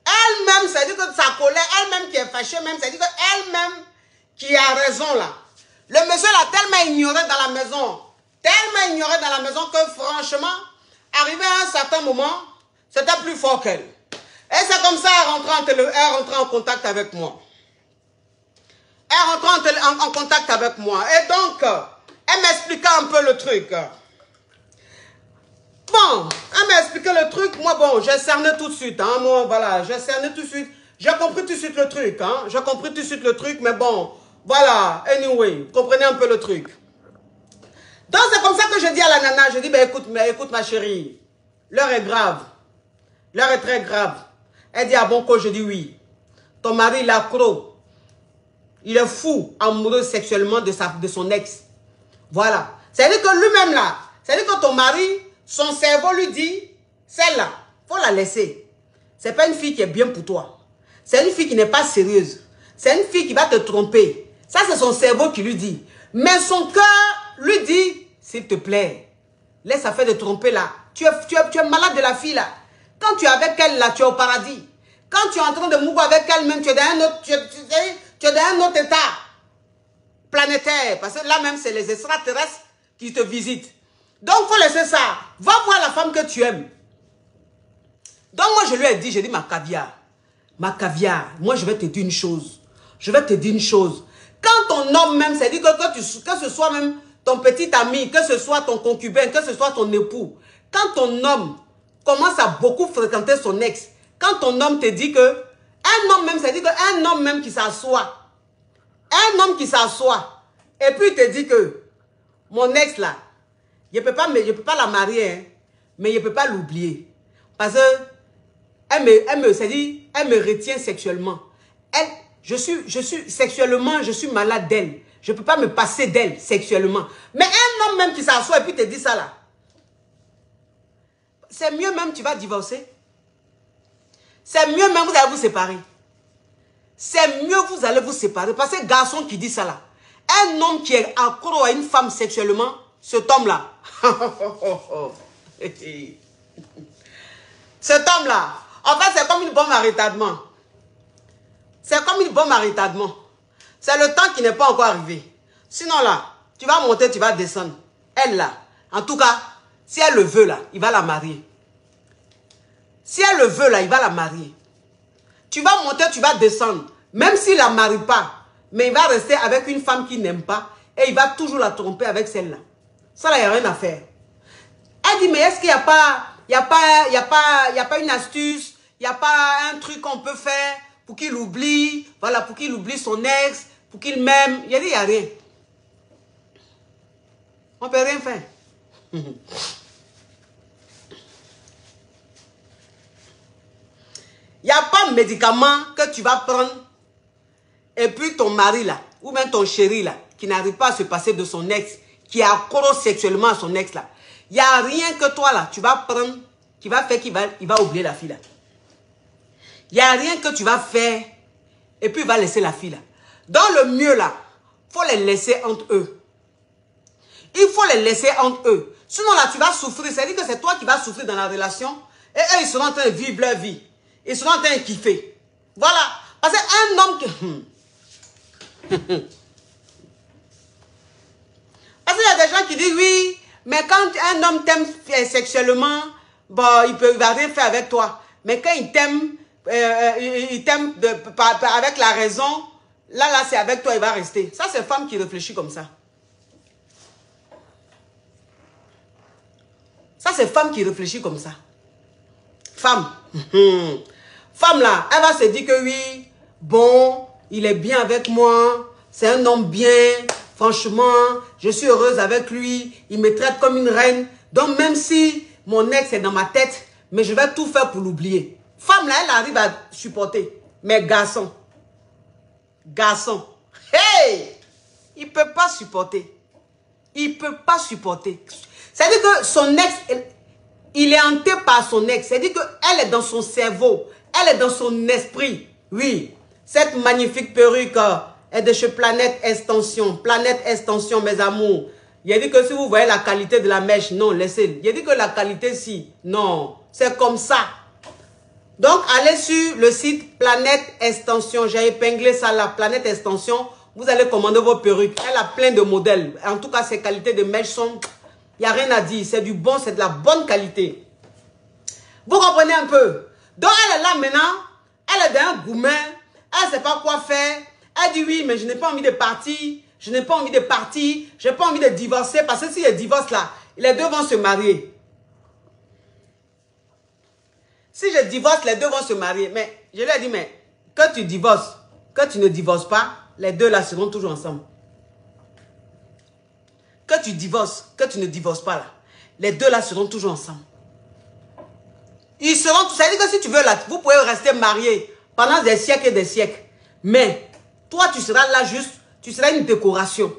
elle-même, c'est-à-dire que sa colère, elle-même qui est fâchée, même, c'est-à-dire qu'elle-même qui a raison là. Le monsieur l'a tellement ignoré dans la maison, que franchement, arrivé à un certain moment, c'était plus fort qu'elle. Et c'est comme ça qu'elle rentre en contact avec moi. Elle rentre en contact avec moi. Et donc, Elle m'expliquait un peu le truc. Bon, elle m'a expliqué le truc. Moi, bon, j'ai cerné tout de suite. Hein, moi, voilà, j'ai cerné tout de suite. J'ai compris tout de suite le truc. Hein, j'ai compris tout de suite le truc. Mais bon, voilà. Anyway, vous comprenez un peu le truc. Donc, c'est comme ça que je dis à la nana. Je dis, ben, écoute, ma chérie. L'heure est grave. L'heure est très grave. Elle dit, ah bon, quoi? Je dis oui. Ton mari, il est accro. Il est fou, amoureux sexuellement de son ex. Voilà. C'est-à-dire que lui-même là, c'est-à-dire que ton mari, son cerveau lui dit, celle-là, faut la laisser. C'est pas une fille qui est bien pour toi. C'est une fille qui n'est pas sérieuse. C'est une fille qui va te tromper. Ça, c'est son cerveau qui lui dit. Mais son cœur lui dit, s'il te plaît, laisse affaire de tromper là. Tu es malade de la fille là. Quand tu es avec elle là, tu es au paradis. Quand tu es en train de mourir avec elle-même, tu es dans un autre, tu es dans un autre état planétaire. Parce que là même, c'est les extraterrestres qui te visitent. Donc, il faut laisser ça. Va voir la femme que tu aimes. Donc, moi, je lui ai dit, j'ai dit, ma caviar, moi, je vais te dire une chose. Je vais te dire une chose. Quand ton homme même, c'est dit que ce soit même ton petit ami, que ce soit ton concubin, que ce soit ton époux, quand ton homme commence à beaucoup fréquenter son ex, quand ton homme te dit que, un homme même, c'est dit qu'un homme même qui s'assoit, et puis il te dit que, mon ex là, je ne peux pas la marier, hein, mais je ne peux pas l'oublier. Parce que elle me retient sexuellement. Sexuellement, je suis malade d'elle. Je ne peux pas me passer d'elle sexuellement. Mais un homme même qui s'assoit et puis te dit ça là, c'est mieux même tu vas divorcer. C'est mieux même vous allez vous séparer. C'est mieux vous allez vous séparer. Parce que garçon qui dit ça là, un homme qui est accro à une femme sexuellement, cet homme-là, cet homme-là, en fait, c'est comme une bombe à retardement. C'est comme une bombe à retardement. C'est le temps qui n'est pas encore arrivé. Sinon là, tu vas monter, tu vas descendre. Elle là, en tout cas, si elle le veut là, il va la marier. Si elle le veut là, il va la marier. Tu vas monter, tu vas descendre. Même s'il ne la marie pas, mais il va rester avec une femme qu'il n'aime pas et il va toujours la tromper avec celle-là. Ça là, il n'y a rien à faire. Elle dit, mais est-ce qu'il n'y a pas une astuce, il n'y a pas un truc qu'on peut faire pour qu'il oublie, voilà, pour qu'il oublie son ex, pour qu'il m'aime. Il a dit, il n'y a rien. On ne peut rien faire. Il n'y a pas de médicament que tu vas prendre et puis ton mari là, ou même ton chéri là, qui n'arrive pas à se passer de son ex, qui est accro sexuellement à son ex là. Il n'y a rien que toi là, tu vas prendre, qui va faire qu'il va oublier la fille là. Il n'y a rien que tu vas faire et puis il va laisser la fille là. Dans le mieux là, il faut les laisser entre eux. Il faut les laisser entre eux. Sinon là, tu vas souffrir. C'est-à-dire que c'est toi qui vas souffrir dans la relation et eux, ils seront en train de vivre leur vie. Ils seront en train de kiffer. Voilà. Parce qu'un homme qui... Parce qu'il y a des gens qui disent oui, mais quand un homme t'aime sexuellement, bon, il ne va rien faire avec toi. Mais quand il t'aime avec la raison, là, c'est avec toi, il va rester. Ça, c'est femme qui réfléchit comme ça. Ça, c'est femme qui réfléchit comme ça. Femme. Femme là, elle va se dire que oui, bon, il est bien avec moi, c'est un homme bien, franchement, je suis heureuse avec lui, il me traite comme une reine. Donc même si mon ex est dans ma tête, mais je vais tout faire pour l'oublier. Femme là, elle arrive à supporter. Mais garçon, hey, il ne peut pas supporter. Il ne peut pas supporter. C'est-à-dire que son ex, il est hanté par son ex. C'est-à-dire qu'elle est dans son cerveau. Elle est dans son esprit. Oui, cette magnifique perruque est de chez Planète Extension. Planète Extension, mes amours. Il a dit que si vous voyez la qualité de la mèche, non, laissez. Il a dit que la qualité, si. Non, c'est comme ça. Donc, allez sur le site Planète Extension. J'ai épinglé ça là, Planète Extension. Vous allez commander vos perruques. Elle a plein de modèles. En tout cas, ses qualités de mèche sont... Il n'y a rien à dire. C'est du bon, c'est de la bonne qualité. Vous comprenez un peu? Donc, elle est là maintenant. Elle est dans un goumin. Elle ne sait pas quoi faire. Elle dit oui, mais je n'ai pas envie de partir. Je n'ai pas envie de partir. Je n'ai pas envie de divorcer. Parce que si les divorces là, les deux vont se marier. Si je divorce, les deux vont se marier. Mais je lui ai dit, mais que tu divorces, que tu ne divorces pas, les deux là seront toujours ensemble. Que tu divorces, que tu ne divorces pas là, les deux là seront toujours ensemble. Ils seront, ça veut dire que si tu veux là, vous pouvez rester mariés pendant des siècles et des siècles. Mais toi, tu seras là juste, tu seras une décoration.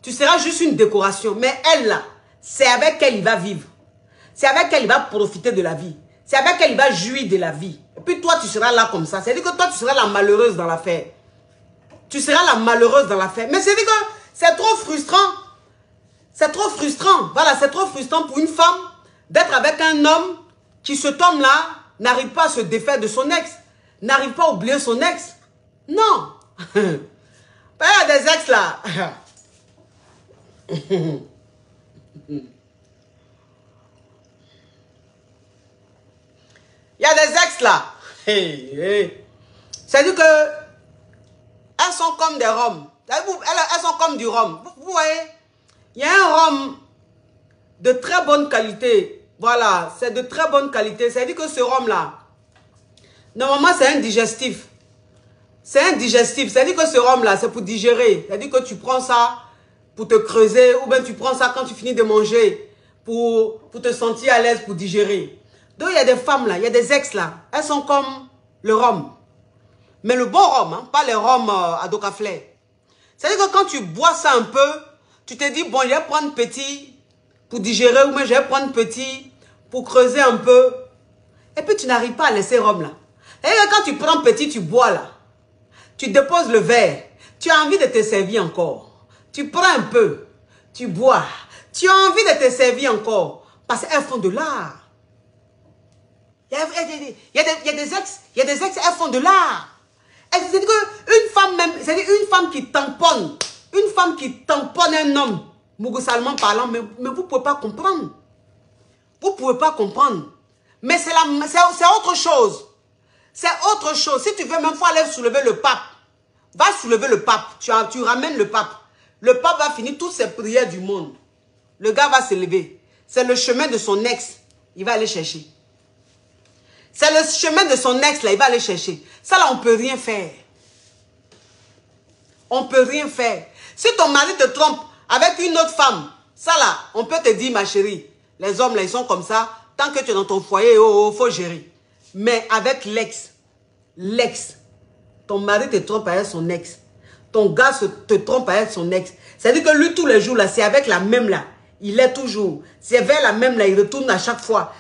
Tu seras juste une décoration. Mais elle là, c'est avec elle il va vivre. C'est avec elle il va profiter de la vie. C'est avec elle il va jouir de la vie. Et puis toi, tu seras là comme ça. C'est-à-dire que toi, tu seras la malheureuse dans l'affaire. Tu seras la malheureuse dans l'affaire. Mais c'est-à-dire que c'est trop frustrant. C'est trop frustrant. Voilà, c'est trop frustrant pour une femme d'être avec un homme qui, cet homme-là, n'arrive pas à se défaire de son ex. N'arrive pas à oublier son ex. Non. Il y a des ex là. Il y a des ex là. C'est-à-dire que elles sont comme des rhums. Elles sont comme du rhum. Vous voyez, il y a un rhum de très bonne qualité. Voilà, c'est de très bonne qualité. C'est-à-dire que ce rhum-là, normalement, c'est un digestif. C'est un digestif. C'est-à-dire que ce rhum-là, c'est pour digérer. C'est-à-dire que tu prends ça pour te creuser ou bien tu prends ça quand tu finis de manger pour te sentir à l'aise pour digérer. Donc, il y a des femmes là, il y a des ex là. Elles sont comme le rhum. Mais le bon rhum, hein, pas les rhum à Docaflé. C'est-à-dire que quand tu bois ça un peu, tu te dis, bon, je vais prendre petit pour digérer ou bien je vais prendre petit pour creuser un peu. Et puis tu n'arrives pas à laisser rhum là. Et quand tu prends petit, tu bois là. Tu déposes le verre. Tu as envie de te servir encore. Tu prends un peu. Tu bois. Tu as envie de te servir encore. Parce qu'elles font de l'art. Il y a des ex, elles font de l'art. C'est-à-dire qu'une femme même, c'est-à-dire une femme qui tamponne un homme, mougousalement parlant, mais vous ne pouvez pas comprendre. Vous ne pouvez pas comprendre. Mais c'est autre chose. C'est autre chose. Si tu veux même fois aller soulever le pape, va soulever le pape. Tu ramènes le pape. Le pape va finir toutes ses prières du monde. Le gars va se lever. C'est le chemin de son ex. Il va aller chercher. C'est le chemin de son ex là. Il va aller chercher. Ça là, on ne peut rien faire. On ne peut rien faire. Si ton mari te trompe avec une autre femme, ça là, on peut te dire, ma chérie, les hommes là, ils sont comme ça. Tant que tu es dans ton foyer, il faut gérer. Mais avec l'ex, ton mari te trompe avec son ex. Ton gars te trompe avec son ex. C'est-à-dire que lui, tous les jours là, c'est avec la même là. Il est toujours. C'est vers la même là, il retourne à chaque fois.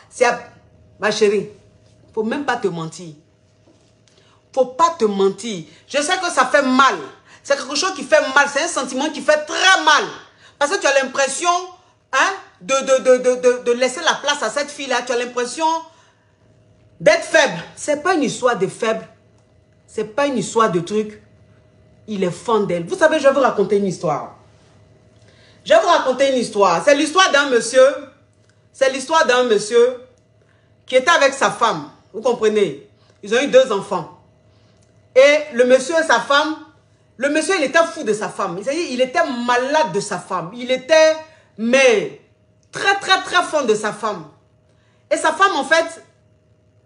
Ma chérie, il ne faut même pas te mentir. Il ne faut pas te mentir. Je sais que ça fait mal. C'est quelque chose qui fait mal. C'est un sentiment qui fait très mal. Parce que tu as l'impression hein, de laisser la place à cette fille-là. Tu as l'impression d'être faible. Ce n'est pas une histoire de faible. Ce n'est pas une histoire de truc. Il est fan d'elle. Vous savez, je vais vous raconter une histoire. Je vais vous raconter une histoire. C'est l'histoire d'un monsieur. C'est l'histoire d'un monsieur qui était avec sa femme. Vous comprenez? Ils ont eu 2 enfants. Et le monsieur et sa femme, le monsieur, il était fou de sa femme. Il était malade de sa femme. Il était, mais, très, très, très fan de sa femme. Et sa femme, en fait,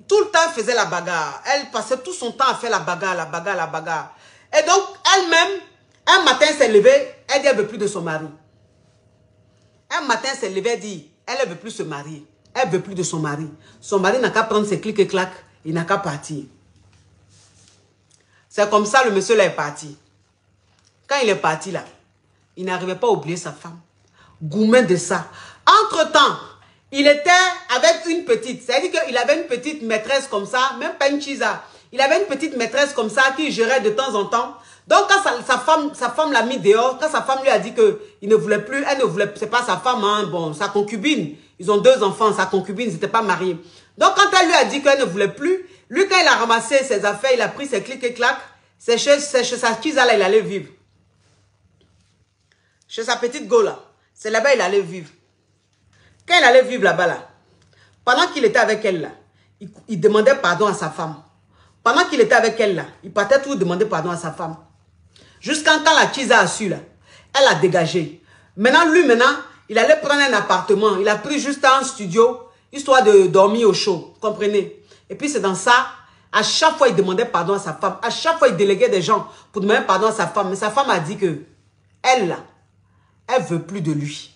tout le temps, faisait la bagarre. Elle passait tout son temps à faire la bagarre, la bagarre, la bagarre. Et donc, elle-même, un matin, elle s'est levée, elle dit, elle ne veut plus de son mari. Un matin, elle s'est levée, elle dit, elle ne veut plus se marier. Elle ne veut plus de son mari. Son mari n'a qu'à prendre ses clics et claques, il n'a qu'à partir. C'est comme ça, le monsieur là est parti. Quand il est parti là, il n'arrivait pas à oublier sa femme. Gourmet de ça. Entre-temps, il était avec une petite. C'est-à-dire qu'il avait une petite maîtresse comme ça, même pas une chisa. Il avait une petite maîtresse comme ça qui gérait de temps en temps. Donc quand sa femme l'a mis dehors, quand sa femme lui a dit qu'il ne voulait plus, elle ne voulait, c'est pas sa femme, hein, bon, sa concubine. Ils ont 2 enfants, sa concubine, ils n'étaient pas mariés. Donc quand elle lui a dit qu'elle ne voulait plus, lui quand il a ramassé ses affaires, il a pris ses clics et claques, c'est chez sa chisa là, il allait vivre. Chez sa petite go là, c'est là-bas il allait vivre. Quand il allait vivre là-bas là, pendant qu'il était avec elle là, il demandait pardon à sa femme. Pendant qu'il était avec elle là, il partait toujours demander pardon à sa femme. Jusqu'à quand la chisa a su là, Elle a dégagé. Maintenant, il allait prendre un appartement. Il a pris juste un studio, histoire de dormir au chaud. Vous comprenez? Et puis c'est dans ça, à chaque fois, il demandait pardon à sa femme. À chaque fois, il déléguait des gens pour demander pardon à sa femme. Mais sa femme a dit que elle, là, elle veut plus de lui.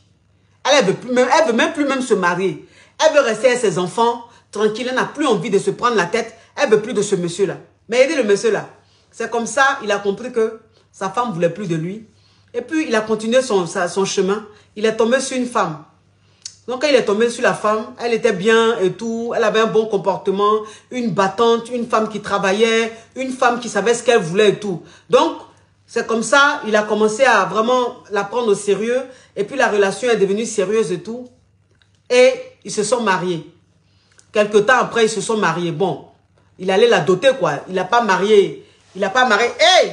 Elle veut même plus se marier. Elle veut rester avec ses enfants, tranquille. Elle n'a plus envie de se prendre la tête. Elle veut plus de ce monsieur-là. Mais il dit le monsieur-là. C'est comme ça, il a compris que sa femme voulait plus de lui. Et puis, il a continué son chemin. Il est tombé sur une femme. Donc, quand il est tombé sur la femme, elle était bien et tout. Elle avait un bon comportement, une battante, une femme qui travaillait, une femme qui savait ce qu'elle voulait et tout. Donc, c'est comme ça, il a commencé à vraiment la prendre au sérieux. Et puis, la relation est devenue sérieuse et tout. Et ils se sont mariés. Quelque temps après, ils se sont mariés. Bon, il allait la doter, quoi. Il n'a pas marié. Il n'a pas marié. Hey!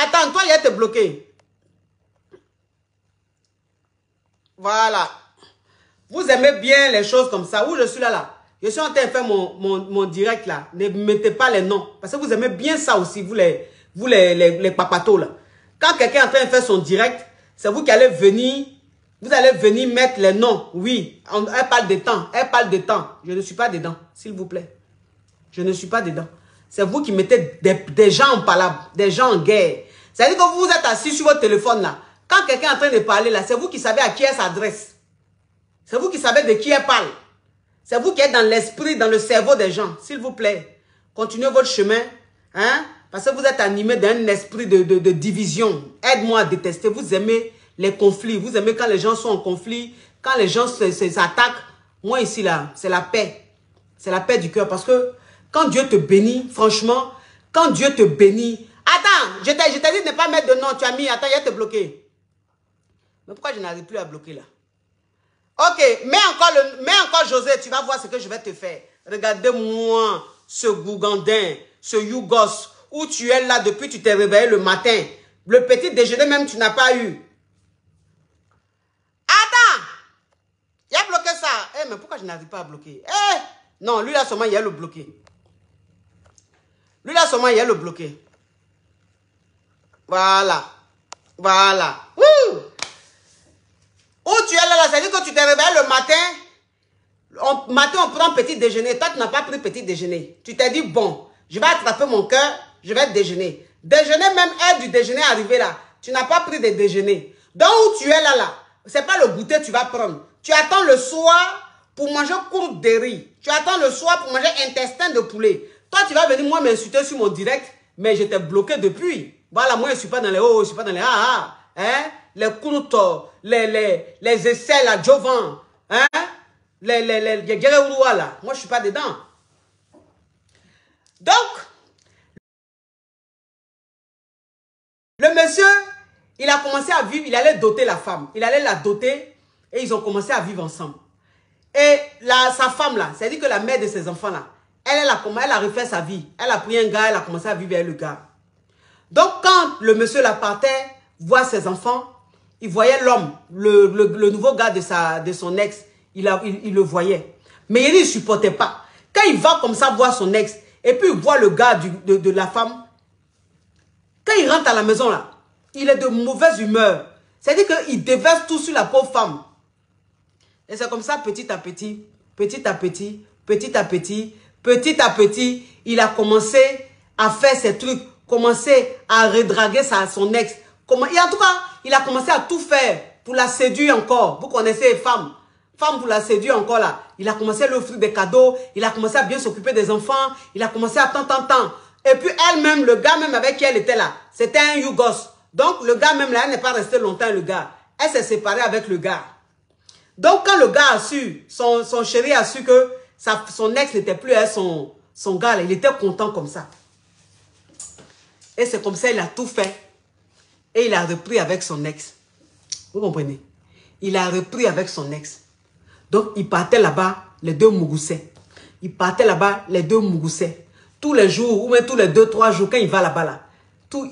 Attends, toi, il a été bloqué. Voilà. Vous aimez bien les choses comme ça. Où je suis là. Je suis en train de faire mon direct là. Ne mettez pas les noms. Parce que vous aimez bien ça aussi, vous les papatos là. Quand quelqu'un est en train de faire son direct, c'est vous qui allez venir. Vous allez venir mettre les noms. Oui. Elle parle de temps. Elle parle de temps. Je ne suis pas dedans, s'il vous plaît. Je ne suis pas dedans. C'est vous qui mettez des gens en palabre, des gens en guerre. C'est-à-dire que vous êtes assis sur votre téléphone là. Quand quelqu'un est en train de parler là, c'est vous qui savez à qui elle s'adresse. C'est vous qui savez de qui elle parle. C'est vous qui êtes dans l'esprit, dans le cerveau des gens. S'il vous plaît, continuez votre chemin. Hein? Parce que vous êtes animé d'un esprit de division. Aide-moi à détester. Vous aimez les conflits. Vous aimez quand les gens sont en conflit. Quand les gens s'attaquent. Moi ici là, c'est la paix. C'est la paix du cœur. Parce que quand Dieu te bénit, franchement, quand Dieu te bénit... Attends, je t'ai dit de ne pas mettre de nom. Tu as mis, attends, il a te bloqué. Mais pourquoi je n'arrive plus à bloquer là? Ok, mets encore José, tu vas voir ce que je vais te faire. Regardez-moi ce Gougandin, ce Yougos, où tu es là depuis que tu t'es réveillé le matin. Le petit déjeuner même, tu n'as pas eu. Attends! Il a bloqué ça. Eh, mais pourquoi je n'arrive pas à bloquer? Eh! Non, lui là seulement, il y a le bloqué. Lui là seulement, il y a le bloqué. Voilà. Voilà. Wouh! Où tu es là, c'est-à-dire que tu t'es réveillé le matin. On prend petit déjeuner. Toi, tu n'as pas pris petit déjeuner. Tu t'es dit, bon, je vais attraper mon cœur, je vais déjeuner. Déjeuner, même heure du déjeuner arrivé là. Tu n'as pas pris de déjeuner. Donc, où tu es là, c'est pas le goûter que tu vas prendre. Tu attends le soir pour manger courte de riz. Tu attends le soir pour manger intestin de poulet. Toi, tu vas venir, moi, m'insulter sur mon direct, mais je t'ai bloqué depuis. Voilà, moi, je ne suis pas dans les hauts, je ne suis pas dans les ah. Hein? Les courtes, les essais, la Jovan, hein? les guerrerois, là. Moi, je ne suis pas dedans. Donc, le monsieur, il a commencé à vivre, il allait doter la femme. Il allait la doter et ils ont commencé à vivre ensemble. Et sa femme, là, c'est-à-dire que la mère de ses enfants, là, elle a refait sa vie. Elle a pris un gars, elle a commencé à vivre avec le gars. Donc, quand le monsieur la partait, voir ses enfants, il voyait l'homme, le nouveau gars de son ex, il le voyait. Mais il ne supportait pas. Quand il va comme ça voir son ex, et puis il voit le gars de la femme, quand il rentre à la maison là, il est de mauvaise humeur. C'est-à-dire qu'il déverse tout sur la pauvre femme. Et c'est comme ça, petit à petit, petit à petit, petit à petit, petit à petit, il a commencé à faire ses trucs, commencé à redraguer son ex. Et en tout cas, il a commencé à tout faire pour la séduire encore. Vous connaissez les femmes. Femme pour la séduire encore là. Il a commencé à lui offrir des cadeaux. Il a commencé à bien s'occuper des enfants. Il a commencé à tant. Et puis elle-même, le gars même avec qui elle était là, c'était un Yougos. Donc le gars même là, elle n'est pas restée longtemps le gars. Elle s'est séparée avec le gars. Donc quand le gars a su, son chéri a su que son ex n'était plus son gars là, il était content comme ça. Et c'est comme ça, il a tout fait. Et il a repris avec son ex. Vous comprenez? Il a repris avec son ex. Donc, il partait là-bas, les deux mougoussaient. Il partait là-bas, les deux mougoussaient. Tous les jours, ou même tous les 2-3 jours, quand il va là-bas, là,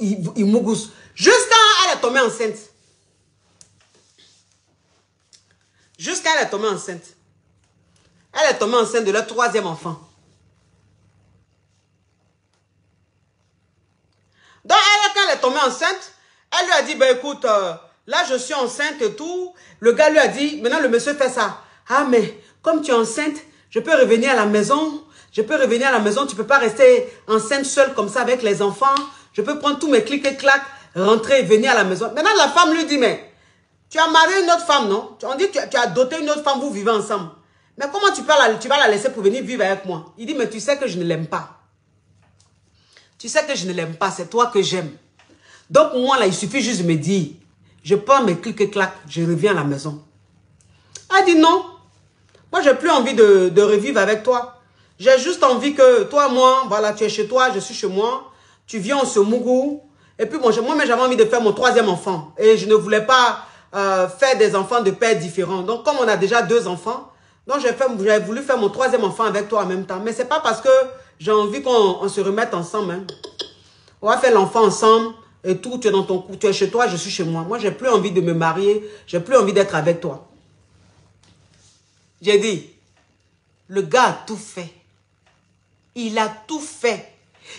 il mougousse. Jusqu'à elle est tombée enceinte. Jusqu'à elle est tombée enceinte. Elle est tombée enceinte de leur 3e enfant. Donc, elle, quand elle est tombée enceinte, elle lui a dit, ben écoute, là je suis enceinte et tout. Le gars lui a dit, maintenant le monsieur fait ça. Ah mais, comme tu es enceinte, je peux revenir à la maison. Je peux revenir à la maison, tu ne peux pas rester enceinte seule comme ça avec les enfants. Je peux prendre tous mes clics et clacs, rentrer et venir à la maison. Maintenant la femme lui dit, mais tu as marié une autre femme, non? On dit que tu as doté une autre femme, vous vivez ensemble. Mais comment tu vas la laisser pour venir vivre avec moi? Il dit, mais tu sais que je ne l'aime pas. Tu sais que je ne l'aime pas, c'est toi que j'aime. Donc moi, là, il suffit juste de me dire, je prends mes clics et clacs, je reviens à la maison. Elle dit non, moi, j'ai plus envie de revivre avec toi. J'ai juste envie que toi, moi, voilà, tu es chez toi, je suis chez moi. Tu viens, on se mougou. Et puis, bon, moi, j'avais envie de faire mon 3e enfant. Et je ne voulais pas faire des enfants de pères différents. Donc, comme on a déjà 2 enfants, donc j'ai voulu faire mon 3e enfant avec toi en même temps. Mais c'est pas parce que j'ai envie qu'on se remette ensemble. Hein. On va faire l'enfant ensemble et tout. Tu es dans tu es chez toi, je suis chez moi. Moi, j'ai plus envie de me marier. J'ai plus envie d'être avec toi. J'ai dit, le gars a tout fait. Il a tout fait.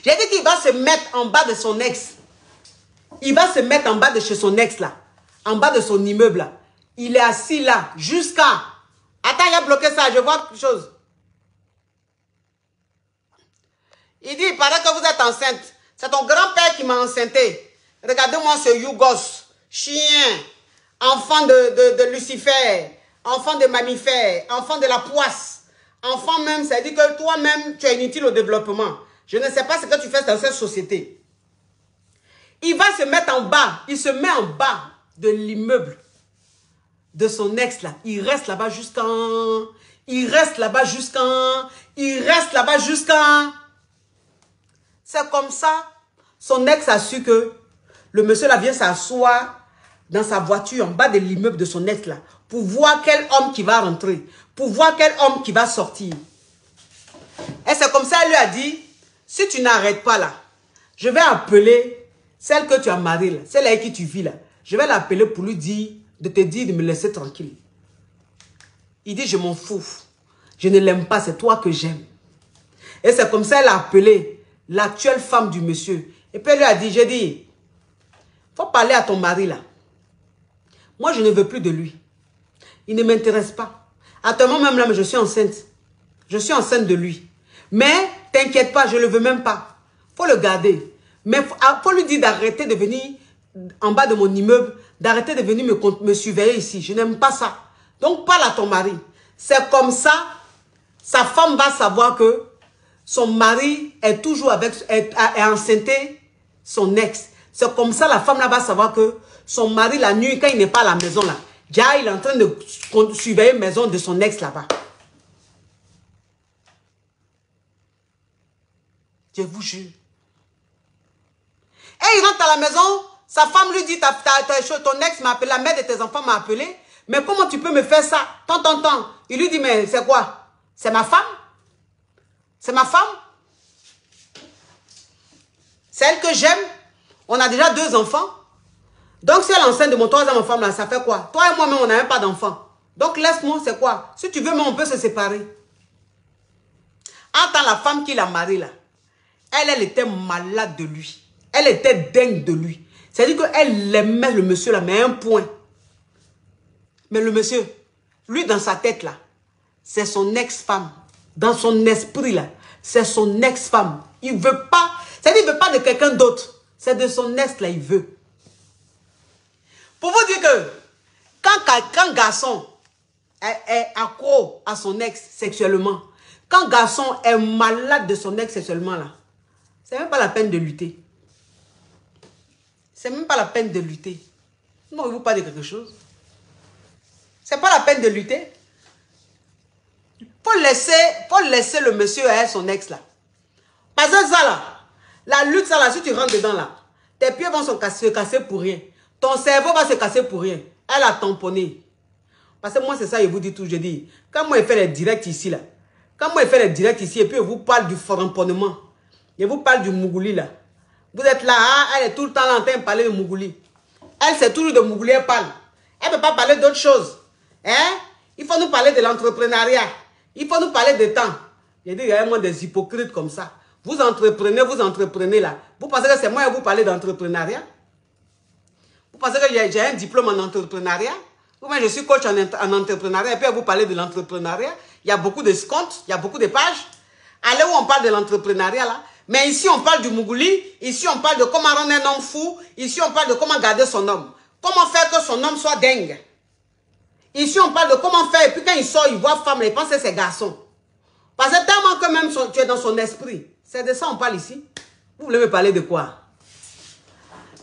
J'ai dit qu'il va se mettre en bas de son ex. Il va se mettre en bas de chez son ex là. En bas de son immeuble là. Il est assis là jusqu'à... Attends, il a bloqué ça, je vois quelque chose. Il dit, il paraît que vous êtes enceinte. C'est ton grand-père qui m'a enceinté. Regardez-moi ce Yougos, chien, enfant de Lucifer, enfant de mammifère, enfant de la poisse. Enfant même, ça dit que toi-même, tu es inutile au développement. Je ne sais pas ce que tu fais dans cette société. Il va se mettre en bas. Il se met en bas de l'immeuble de son ex là. Il reste là-bas jusqu'en... Il reste là-bas jusqu'en... Il reste là-bas jusqu'en... C'est comme ça. Son ex a su que le monsieur là vient s'asseoir dans sa voiture en bas de l'immeuble de son ex là. Pour voir quel homme qui va rentrer. Pour voir quel homme qui va sortir. Et c'est comme ça, elle lui a dit, si tu n'arrêtes pas là, je vais appeler celle que tu as mariée là, celle avec qui tu vis là. Je vais l'appeler pour lui dire, de te dire de me laisser tranquille. Il dit, je m'en fous. Je ne l'aime pas, c'est toi que j'aime. Et c'est comme ça, elle a appelé l'actuelle femme du monsieur. Et puis elle lui a dit, j'ai dit, faut parler à ton mari là. Moi, je ne veux plus de lui. Il ne m'intéresse pas. Actuellement même là, mais je suis enceinte. Je suis enceinte de lui. Mais, t'inquiète pas, je ne le veux même pas. Faut le garder. Mais faut lui dire d'arrêter de venir en bas de mon immeuble, d'arrêter de venir me surveiller ici. Je n'aime pas ça. Donc, parle à ton mari. C'est comme ça, sa femme va savoir que son mari est toujours avec, est enceinté son ex. C'est comme ça, la femme là va savoir que son mari, la nuit, quand il n'est pas à la maison là, déjà, il est en train de surveiller la maison de son ex là-bas. Je vous jure. Et il rentre à la maison, sa femme lui dit, ton ex m'a appelé, la mère de tes enfants m'a appelé, mais comment tu peux me faire ça? Tant. Il lui dit, mais c'est quoi? C'est ma femme? C'est ma femme? C'est elle que j'aime? On a déjà 2 enfants. Donc si elle est enceinte de mon 3e enfant, là, ça fait quoi? Toi et moi-même, on n'a même pas d'enfant. Donc laisse-moi, c'est quoi? Si tu veux, mais on peut se séparer. Entends la femme qui l'a mariée là. Elle était malade de lui. Elle était dingue de lui. C'est-à-dire qu'elle aimait le monsieur là, mais à un point. Mais le monsieur, lui dans sa tête là, c'est son ex-femme. Dans son esprit là, c'est son ex-femme. Il ne veut pas, c'est-à-dire qu'il ne veut pas de quelqu'un d'autre. C'est de son ex là, il veut. Pour vous dire que quand garçon est accro à son ex sexuellement, quand garçon est malade de son ex sexuellement là, c'est même pas la peine de lutter. C'est même pas la peine de lutter. Non, il vous parle de quelque chose. C'est pas la peine de lutter. Faut laisser le monsieur à son ex là. Parce que ça là, la lutte ça là, si tu rentres dedans là, tes pieds vont se casser pour rien. Ton cerveau va se casser pour rien. Elle a tamponné. Parce que moi c'est ça, je vous dis tout, je dis. Quand moi je fais les directs ici là, quand moi je fais les directs ici et puis je vous parle du ramponnement, je vous parle du Mougouli là. Vous êtes là, hein? Elle est tout le temps là en train de parler de Mougouli. Elle c'est toujours de Mougouli, elle parle. Elle ne peut pas parler d'autre chose. Hein? Il faut nous parler de l'entrepreneuriat. Il faut nous parler de temps. Il y a vraiment des hypocrites comme ça. Vous entreprenez là. Vous pensez que c'est moi qui vous parler d'entrepreneuriat? Vous Vous pensez que j'ai un diplôme en entrepreneuriat? Moi, je suis coach en entrepreneuriat. Et puis, vous parlez de l'entrepreneuriat. Il y a beaucoup de comptes, il y a beaucoup de pages. Allez où on parle de l'entrepreneuriat, là. Mais ici, on parle du Mougouli. Ici, on parle de comment rendre un homme fou. Ici, on parle de comment garder son homme. Comment faire que son homme soit dingue. Ici, on parle de comment faire. Et puis, quand il sort, il voit femme, il pense que c'est garçon. Parce que tellement que même tu es dans son esprit. C'est de ça qu'on parle ici. Vous voulez me parler de quoi?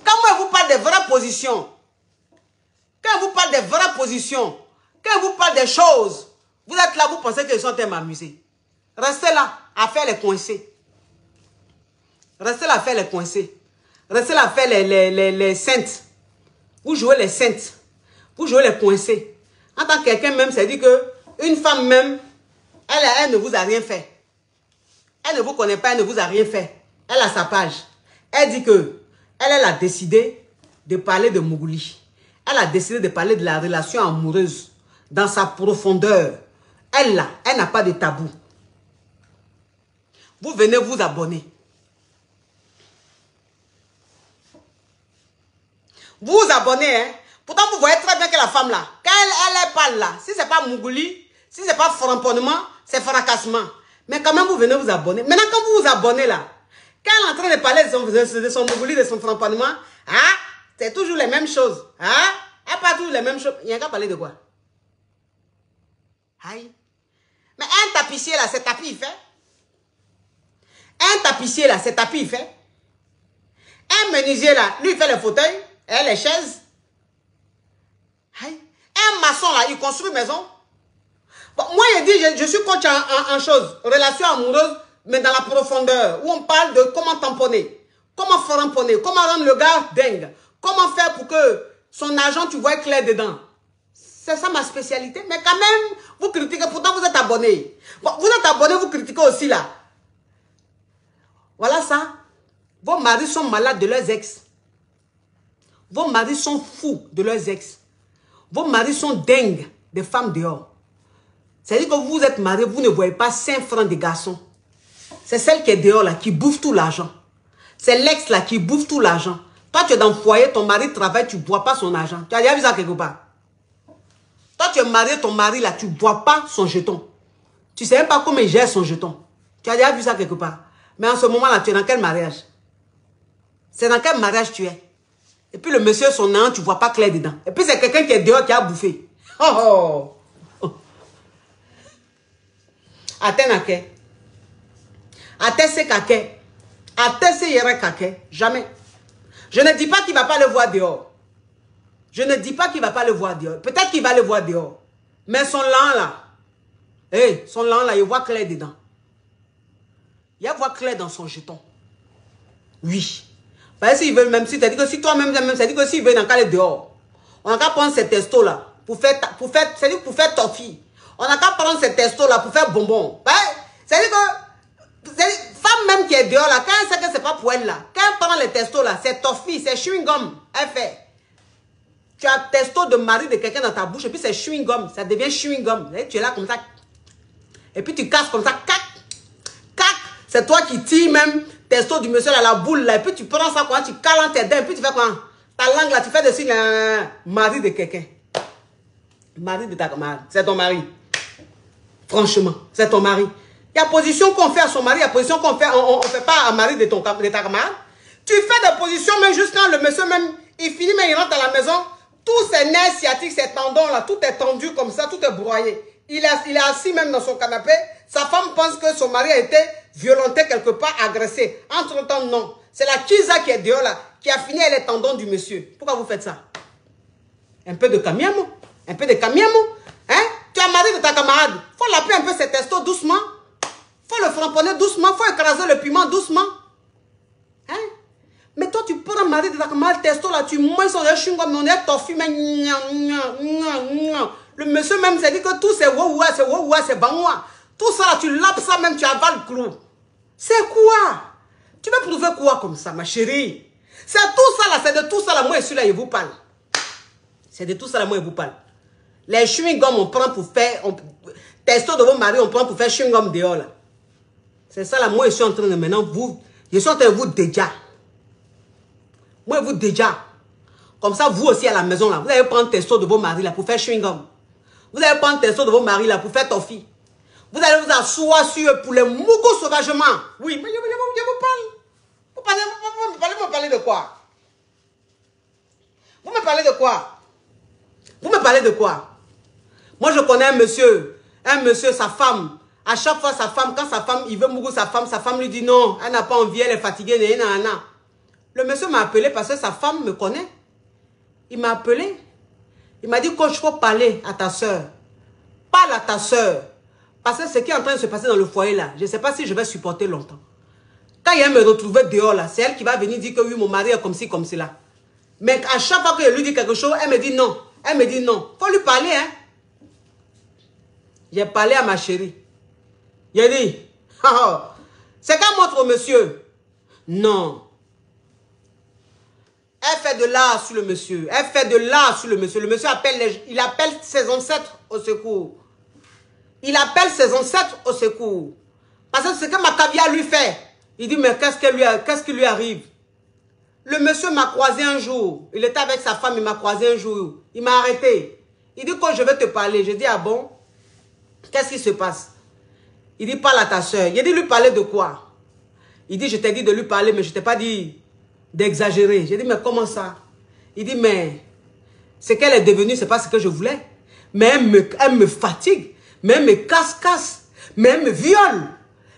Quand moi, je vous parle des vraies positions. Quand je vous parle des vraies positions. Quand je vous parle des choses. Vous êtes là, vous pensez que je suis en train de m'amuser. Restez là, à faire les coincés. Restez là, à faire les coincés. Restez là, à faire les saintes. Vous jouez les saintes. Vous jouez les coincés. En tant que quelqu'un même, c'est dit que une femme même, elle ne vous a rien fait. Elle ne vous connaît pas, elle ne vous a rien fait. Elle a sa page. Elle dit que elle a décidé de parler de Mougouli. Elle a décidé de parler de la relation amoureuse dans sa profondeur. Elle n'a pas de tabou. Vous venez vous abonner. Vous vous abonnez, hein. Pourtant, vous voyez très bien que la femme là, quand elle parle là, si ce n'est pas Mougouli, si ce n'est pas framponnement, c'est fracassement. Mais quand même, vous venez vous abonner. Maintenant, quand vous vous abonnez là, quand elle est en train de parler de son Mougouli, de son framponnement, hein, c'est toujours les mêmes choses. Hein? Elle parle toujours les mêmes choses. Il n'y a qu'à parler de quoi? Aïe. Mais un tapissier là, c'est tapis, il fait. Un tapissier là, c'est tapis, il fait. Un menuisier là, lui, il fait les fauteuils et les chaises. Aïe. Un maçon là, il construit maison. Bon, moi, je dis, je suis coach en choses, relation amoureuse, mais dans la profondeur, où on parle de comment tamponner, comment framponner, comment rendre le gars dingue, comment faire pour que son argent, tu vois clair dedans. C'est ça ma spécialité. Mais quand même, vous critiquez, pourtant vous êtes abonné. Bon, vous êtes abonné, vous critiquez aussi là. Voilà ça. Vos maris sont malades de leurs ex. Vos maris sont fous de leurs ex. Vos maris sont dingues des femmes dehors. C'est-à-dire que vous êtes marié, vous ne voyez pas 5 francs de garçons. C'est celle qui est dehors là, qui bouffe tout l'argent. C'est l'ex là qui bouffe tout l'argent. Toi, tu es dans le foyer, ton mari travaille, tu ne bois pas son argent. Tu as déjà vu ça quelque part? Toi, tu es marié, ton mari là, tu ne bois pas son jeton. Tu ne sais même pas comment il gère son jeton. Tu as déjà vu ça quelque part? Mais en ce moment-là, tu es dans quel mariage? C'est dans quel mariage tu es? Et puis le monsieur, son nom, tu ne vois pas clair dedans. Et puis c'est quelqu'un qui est dehors qui a bouffé. Oh oh! Atenake. Atese kake. Atese yere kake. Jamais. Je ne dis pas qu'il ne va pas le voir dehors. Je ne dis pas qu'il ne va pas le voir dehors. Peut-être qu'il va le voir dehors. Mais son lent là. Hey, son lent là, il voit clair dedans. Il voit clair dans son jeton. Oui. Parce qu'il veut, même si tu as dit que si toi-même, c'est dit que s'il veut dans le dehors, on n'a qu'à prendre ces testos là pour faire toffee. On n'a qu'à prendre ces testos là pour faire bonbon. C'est-à-dire que femme même qui est dehors là, quand elle sait que c'est pas pour elle là, quand elle prend les testos là, c'est toffee, c'est chewing gum. Elle fait. Tu as testo de mari de quelqu'un dans ta bouche et puis c'est chewing gum. Ça devient chewing gum. Tu es là comme ça. Et puis tu casses comme ça. Cac. Cac. C'est toi qui tires même testo du monsieur là, la boule là. Et puis tu prends ça quoi, tu cales tes dents. Et puis tu fais quoi? Ta langue là, tu fais dessus le mari de quelqu'un. Mari de ta camarade. C'est ton mari. Franchement, c'est ton mari. Il y a position qu'on fait à son mari, il y a position qu'on fait, on fait pas à mari de ta camarade. Tu fais des positions même juste quand le monsieur même, il finit mais il rentre à la maison. Tous ses nerfs sciatiques, ses tendons là, tout est tendu comme ça, tout est broyé. Il est assis même dans son canapé. Sa femme pense que son mari a été violenté quelque part, agressé. Entre-temps, non. C'est la Kiza qui est dehors là, qui a fini les tendons du monsieur. Pourquoi vous faites ça? Un peu de camiamo. Un peu de camiamo. Hein? Tu as marié de ta camarade. Faut l'appeler un peu ses testos doucement. Faut le framponner doucement. Faut écraser le piment doucement. Hein? Mais toi, tu prends un mari de ta camarade testo là, tu mouilles son chewing-gum, mais on est toffé, mais le monsieur même s'est dit que tout c'est waouh, c'est banwa. Tout ça là, tu lapes ça même, tu avales le clou. C'est quoi? Tu veux prouver quoi comme ça, ma chérie? C'est tout ça là, c'est de tout ça là, moi je suis là, je vous parle. C'est de tout ça là, moi je vous parle. Les chewing-gum, on prend pour faire, testo de vos maris, on prend pour faire chewing-gum dehors là. C'est ça là, moi je suis en train de maintenant, je suis en train de vous déjà. Moi, vous déjà, Comme ça, vous aussi à la maison, là, vous allez prendre testo de vos maris là, pour faire chewing-gum. Vous allez prendre testo de vos maris là, pour faire toffee. Vous allez vous asseoir sur eux pour les mougos sauvagement. Oui, mais je vous parle. Vous me parlez de quoi? Vous me parlez de quoi? Vous me parlez de quoi? Moi, je connais un monsieur, sa femme. À chaque fois, sa femme, quand sa femme, il veut mougou sa femme lui dit non, elle n'a pas envie, elle est fatiguée, nanana. Le monsieur m'a appelé parce que sa femme me connaît. Il m'a appelé. Il m'a dit, coach, il faut parler à ta soeur. Parle à ta soeur. Parce que ce qui est en train de se passer dans le foyer là, je ne sais pas si je vais supporter longtemps. Quand il me retrouver dehors là, c'est elle qui va venir dire que oui, mon mari est comme ci, comme cela. Mais à chaque fois que je lui dis quelque chose, elle me dit non. Elle me dit non. Il faut lui parler, hein. J'ai parlé à ma chérie. J'ai dit, c'est qu'elle montre au monsieur. Non. Elle fait de l'art sur le monsieur. Elle fait de l'art sur le monsieur. Le monsieur appelle, il appelle ses ancêtres au secours. Il appelle ses ancêtres au secours. Parce que ce que Macavia lui fait, il dit, mais qu'est-ce qui lui arrive? Le monsieur m'a croisé un jour. Il était avec sa femme, il m'a croisé un jour. Il m'a arrêté. Il dit, quand je vais te parler, je dis, ah bon? Qu'est-ce qui se passe? Il dit, parle à ta soeur. Il dit, lui parler de quoi? Il dit, je t'ai dit de lui parler, mais je ne t'ai pas dit d'exagérer. J'ai dit, mais comment ça? Il dit, mais ce qu'elle est devenue, ce n'est pas ce que je voulais. Mais elle me fatigue. Mais elle me casse. Mais elle me viole.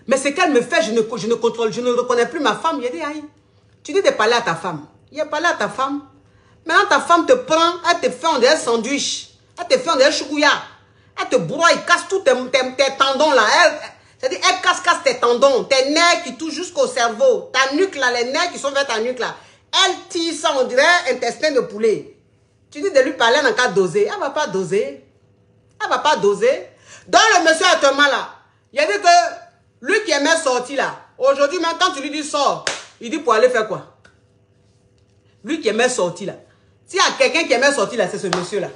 Mais ce qu'elle me fait, je ne contrôle, je ne reconnais plus ma femme. J'ai dit, aïe, tu dis de parler à ta femme. Il a parlé à ta femme. Maintenant, ta femme te prend, elle te fait des sandwichs. Elle te fait des choukouya. Elle te broie, elle casse tous tes tendons là. C'est-à-dire, elle casse tes tendons, tes nerfs qui touchent jusqu'au cerveau. Ta nuque là, les nerfs qui sont vers ta nuque là. Elle tire ça, on dirait intestin de poulet. Tu dis de lui parler dans le cas doser. Elle ne va pas doser. Elle ne va pas doser. Dans le monsieur actuellement là, il a dit que lui qui aimait sortir là, aujourd'hui même quand tu lui dis sors, il dit pour aller faire quoi? Lui qui aimait sortir là. S'il y a quelqu'un qui aimait sortir là, c'est ce monsieur là.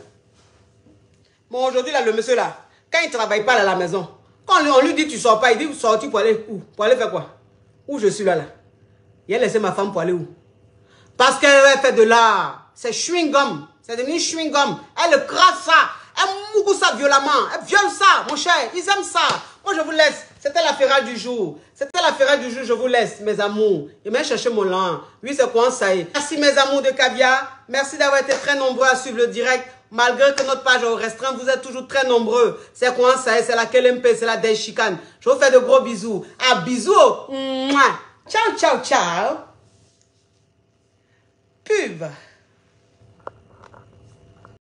Bon aujourd'hui là, le monsieur là, quand il ne travaille pas là, à la maison, quand on lui dit tu sors pas, il dit sortir pour aller où? Pour aller faire quoi? Où je suis là là? Il a laissé ma femme pour aller où? Parce qu'elle fait de l'art. C'est chewing-gum. C'est devenu chewing-gum. Elle crasse ça. Elle mougue ça violemment. Elle viole ça, mon cher. Ils aiment ça. Moi, je vous laisse. C'était la ferrade du jour. C'était la ferrade du jour. Je vous laisse, mes amours. Et même chercher mon lent. Oui, c'est quoi ça y est. Merci, mes amours de caviar. Merci d'avoir été très nombreux à suivre le direct. Malgré que notre page est restreinte, vous êtes toujours très nombreux. C'est quoi ça y est. C'est la KLMP. C'est la Day Chicane. Je vous fais de gros bisous. Ah, bisous. Mouah. Ciao, ciao, ciao. Pub.